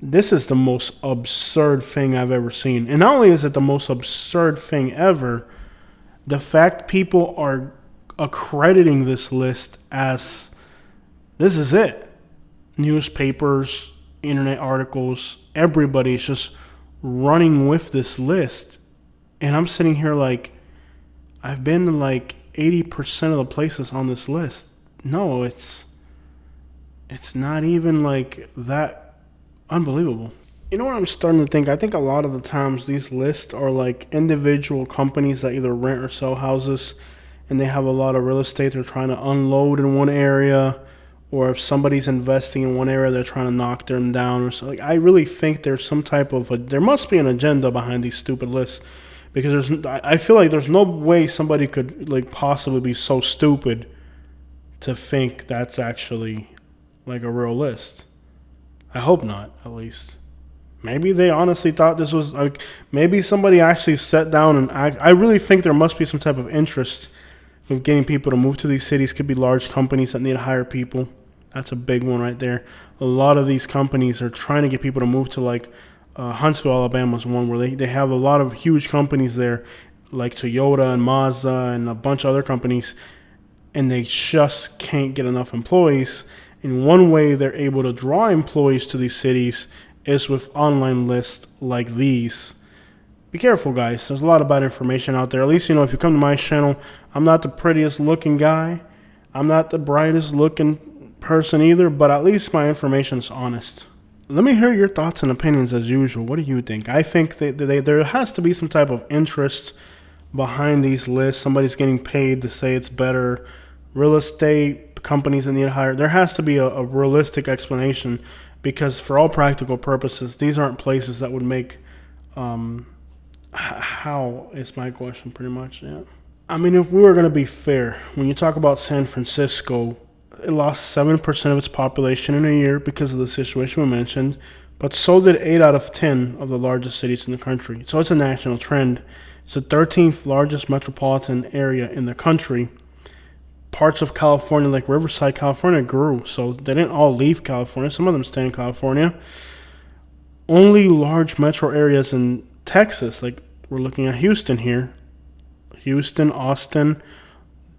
this is the most absurd thing I've ever seen. And not only is it the most absurd thing ever, the fact people are accrediting this list as this is it. Newspapers, internet articles, everybody's just running with this list. And I'm sitting here like, I've been to like 80% of the places on this list. No, it's not even like that unbelievable. You know what I'm starting to think? I think a lot of the times these lists are like individual companies that either rent or sell houses, and they have a lot of real estate they're trying to unload in one area, or if somebody's investing in one area, they're trying to knock them down or something. I really think there's some type of there must be an agenda behind these stupid lists, because I feel like there's no way somebody could like possibly be so stupid to think that's actually like a real list. I hope not, at least. Maybe they honestly thought this was like, maybe somebody actually sat down and I really think there must be some type of interest with getting people to move to these cities. Could be large companies that need to hire people. That's a big one right there. A lot of these companies are trying to get people to move to like Huntsville, Alabama is one where they have a lot of huge companies there like Toyota and Mazda and a bunch of other companies, and they just can't get enough employees. And one way they're able to draw employees to these cities is with online lists like these. Be careful, guys. There's a lot of bad information out there. At least, if you come to my channel, I'm not the prettiest looking guy. I'm not the brightest looking person either, but at least my information is honest. Let me hear your thoughts and opinions as usual. What do you think? I think that there has to be some type of interest behind these lists. Somebody's getting paid to say it's better. Real estate companies that need to hire. There has to be a realistic explanation, because for all practical purposes, these aren't places that would make, how is my question pretty much, yeah. I mean, if we were going to be fair, when you talk about San Francisco, it lost 7% of its population in a year because of the situation we mentioned, but so did 8 out of 10 of the largest cities in the country. So it's a national trend. It's the 13th largest metropolitan area in the country. Parts of California, like Riverside, California, grew. So they didn't all leave California. Some of them stay in California. Only large metro areas in Texas, like we're looking at Houston here, Houston, Austin,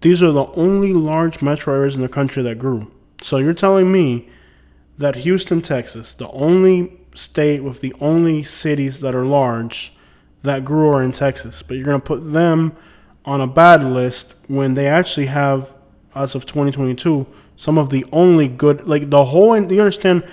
these are the only large metro areas in the country that grew. So you're telling me that Houston, Texas, the only state with the only cities that are large that grew are in Texas, but you're going to put them on a bad list when they actually have, as of 2022, some of the only good, like the whole, you understand,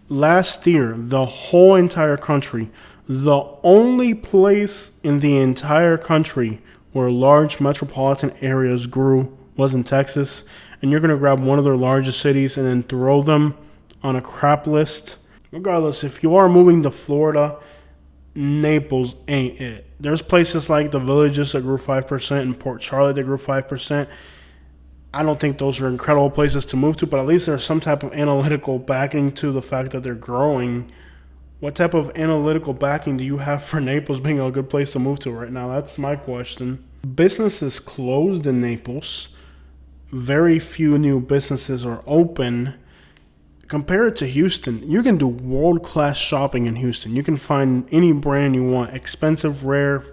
last year, the whole entire country, the only place in the entire country where large metropolitan areas grew was in Texas, and you're going to grab one of their largest cities and then throw them on a crap list. Regardless, if you are moving to Florida, Naples ain't it. There's places like the Villages that grew 5% and Port Charlotte that grew 5%. I don't think those are incredible places to move to, but at least there's some type of analytical backing to the fact that they're growing. What type of analytical backing do you have for Naples being a good place to move to right now? That's my question. Businesses closed in Naples. Very few new businesses are open. Compare it to Houston. You can do world-class shopping in Houston. You can find any brand you want. Expensive, rare,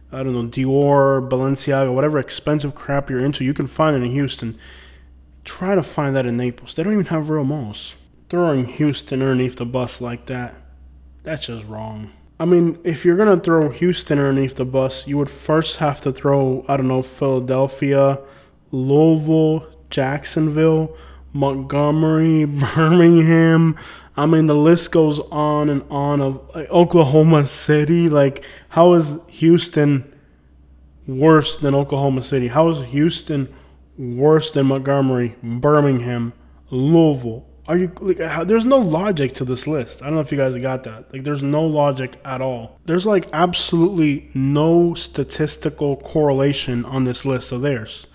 I don't know, Dior, Balenciaga, whatever expensive crap you're into, you can find it in Houston. Try to find that in Naples. They don't even have real malls. Throwing Houston underneath the bus like that, that's just wrong. I mean, if you're going to throw Houston underneath the bus, you would first have to throw, I don't know, Philadelphia, Louisville, Jacksonville, Montgomery, Birmingham. I mean, the list goes on and on of like, Oklahoma City. Like, how is Houston worse than Oklahoma City? How is Houston worse than Montgomery, Birmingham, Louisville? Are you like, there's no logic to this list. I don't know if you guys got that. Like, there's no logic at all. There's like absolutely no statistical correlation on this list of theirs.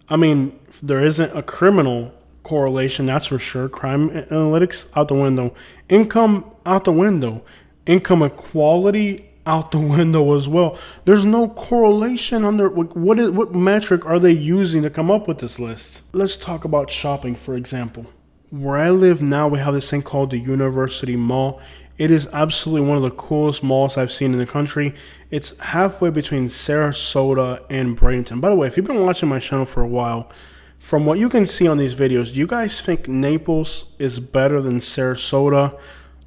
I mean, there isn't a criminal correlation, that's for sure. Crime analytics out the window. Income out the window. Income equality out the window as well. There's no correlation under what metric are they using to come up with this list? Let's talk about shopping, for example. Where I live now, we have this thing called the University Mall. It is absolutely one of the coolest malls I've seen in the country. It's halfway between Sarasota and Bradenton. By the way, if you've been watching my channel for a while, from what you can see on these videos, do you guys think Naples is better than Sarasota?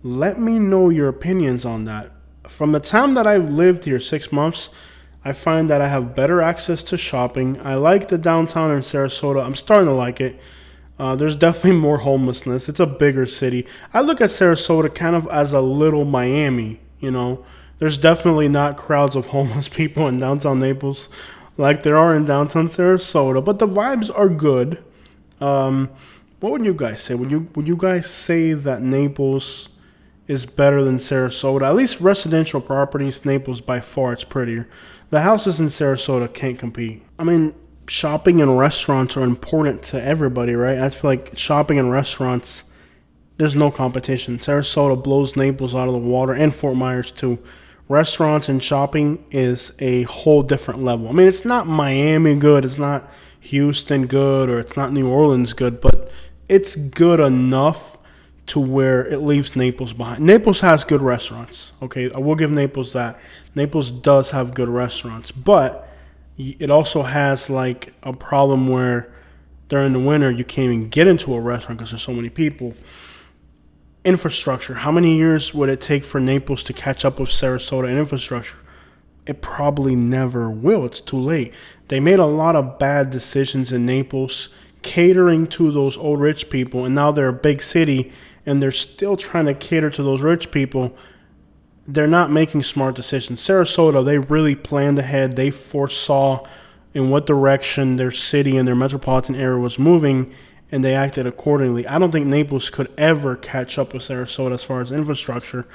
Let me know your opinions on that. From the time that I've lived here, 6 months, I find that I have better access to shopping. I like the downtown in Sarasota. I'm starting to like it. There's definitely more homelessness. It's a bigger city. I look at Sarasota kind of as a little Miami, you know. There's definitely not crowds of homeless people in downtown Naples like there are in downtown Sarasota, but the vibes are good. What would you guys say? Would you guys say that Naples is better than Sarasota? At least residential properties, Naples by far it's prettier. The houses in Sarasota can't compete. I mean, shopping and restaurants are important to everybody, right? I feel like shopping and restaurants, there's no competition. Sarasota blows Naples out of the water, and Fort Myers too. Restaurants and shopping is a whole different level. I mean, it's not Miami good, it's not Houston good, or it's not New Orleans good, but it's good enough to where it leaves Naples behind. Naples has good restaurants, okay? I will give Naples that. Naples does have good restaurants, but it also has like a problem where during the winter you can't even get into a restaurant because there's so many people. Infrastructure. How many years would it take for Naples to catch up with Sarasota in infrastructure? It probably never will. It's too late. They made a lot of bad decisions in Naples catering to those old rich people, and now they're a big city and they're still trying to cater to those rich people. They're not making smart decisions. Sarasota, they really planned ahead. They foresaw in what direction their city and their metropolitan area was moving, and they acted accordingly. I don't think Naples could ever catch up with Sarasota as far as infrastructure.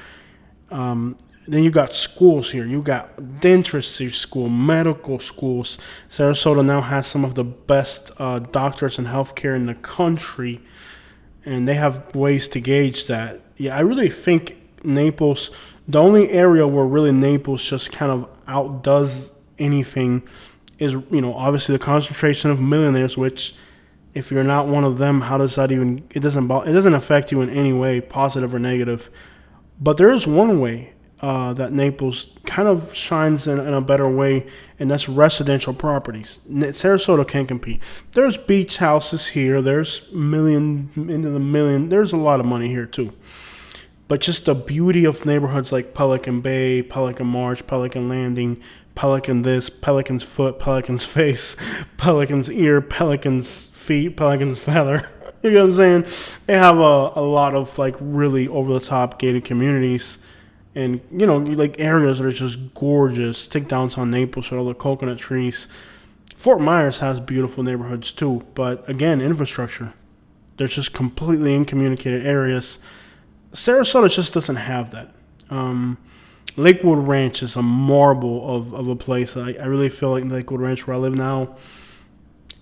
Then you got schools here. You got dentistry school, medical schools. Sarasota now has some of the best doctors and healthcare in the country, and they have ways to gauge that. Yeah, I really think Naples, the only area where really Naples just kind of outdoes anything is, obviously the concentration of millionaires, which if you're not one of them, how does that even, it doesn't affect you in any way, positive or negative. But there is one way that Naples kind of shines in a better way, and that's residential properties. Sarasota can't compete. There's beach houses here. There's into the million. There's a lot of money here too. But just the beauty of neighborhoods like Pelican Bay, Pelican Marsh, Pelican Landing, Pelican this, Pelican's foot, Pelican's face, Pelican's ear, Pelican's feet, Pelican's feather. You know what I'm saying? They have a lot of like really over the top gated communities, and like areas that are just gorgeous. Take downtown Naples with all the coconut trees. Fort Myers has beautiful neighborhoods too, but again, infrastructure. There's just completely incommunicated areas. Sarasota just doesn't have that. Lakewood Ranch is a marvel of a place. I really feel like Lakewood Ranch, where I live now,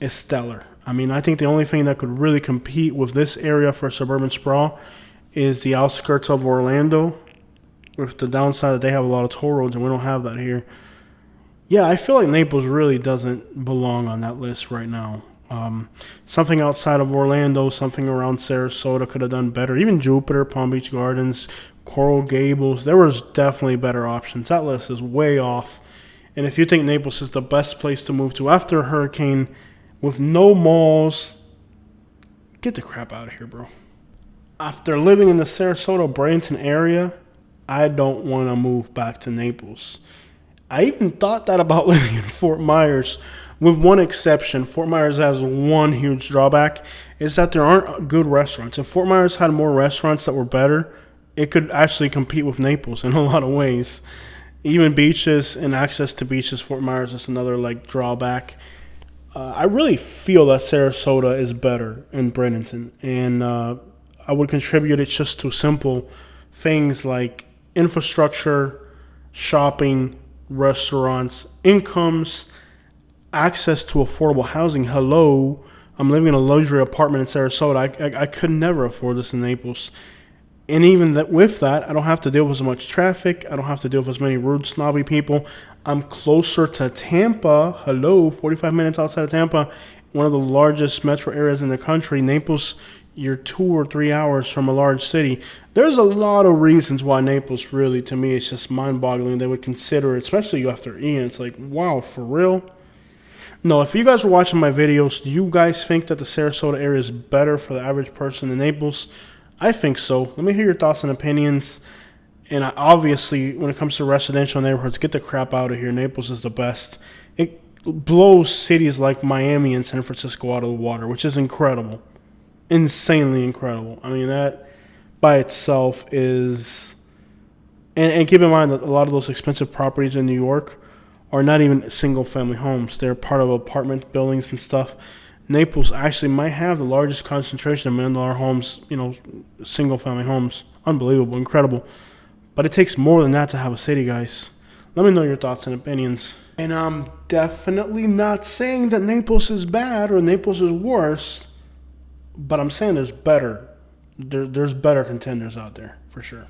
is stellar. I mean, I think the only thing that could really compete with this area for suburban sprawl is the outskirts of Orlando, with the downside that they have a lot of toll roads, and we don't have that here. Yeah, I feel like Naples really doesn't belong on that list right now. Something outside of Orlando, something around Sarasota could have done better. Even Jupiter, Palm Beach Gardens, Coral Gables, there was definitely better options. That list is way off. And if you think Naples is the best place to move to after a hurricane with no malls, get the crap out of here, bro. After living in the Sarasota, Bradenton area, I don't want to move back to Naples. I even thought that about living in Fort Myers, with one exception. Fort Myers has one huge drawback, is that there aren't good restaurants. If Fort Myers had more restaurants that were better, it could actually compete with Naples in a lot of ways. Even beaches and access to beaches, Fort Myers is another like drawback. I really feel that Sarasota is better in Bradenton, and I would contribute it just to simple things like infrastructure, shopping, restaurants, incomes, access to affordable housing. Hello, I'm living in a luxury apartment in Sarasota. I could never afford this in Naples. And even with that, I don't have to deal with as much traffic. I don't have to deal with as many rude, snobby people. I'm closer to Tampa. Hello, 45 minutes outside of Tampa, one of the largest metro areas in the country. Naples, you're 2 or 3 hours from a large city. There's a lot of reasons why Naples really, to me, it's just mind-boggling. They would consider it, especially after Ian. It's like, wow, for real? No, if you guys are watching my videos, do you guys think that the Sarasota area is better for the average person than Naples? I think so. Let me hear your thoughts and opinions. And obviously, when it comes to residential neighborhoods, get the crap out of here. Naples is the best. It blows cities like Miami and San Francisco out of the water, which is incredible. Insanely incredible. I mean, that by itself is... And keep in mind that a lot of those expensive properties in New York are not even single-family homes. They're part of apartment buildings and stuff. Naples actually might have the largest concentration of million-dollar homes, single-family homes. Unbelievable, incredible. But it takes more than that to have a city, guys. Let me know your thoughts and opinions. And I'm definitely not saying that Naples is bad or Naples is worse, but I'm saying there's better. There's better contenders out there, for sure.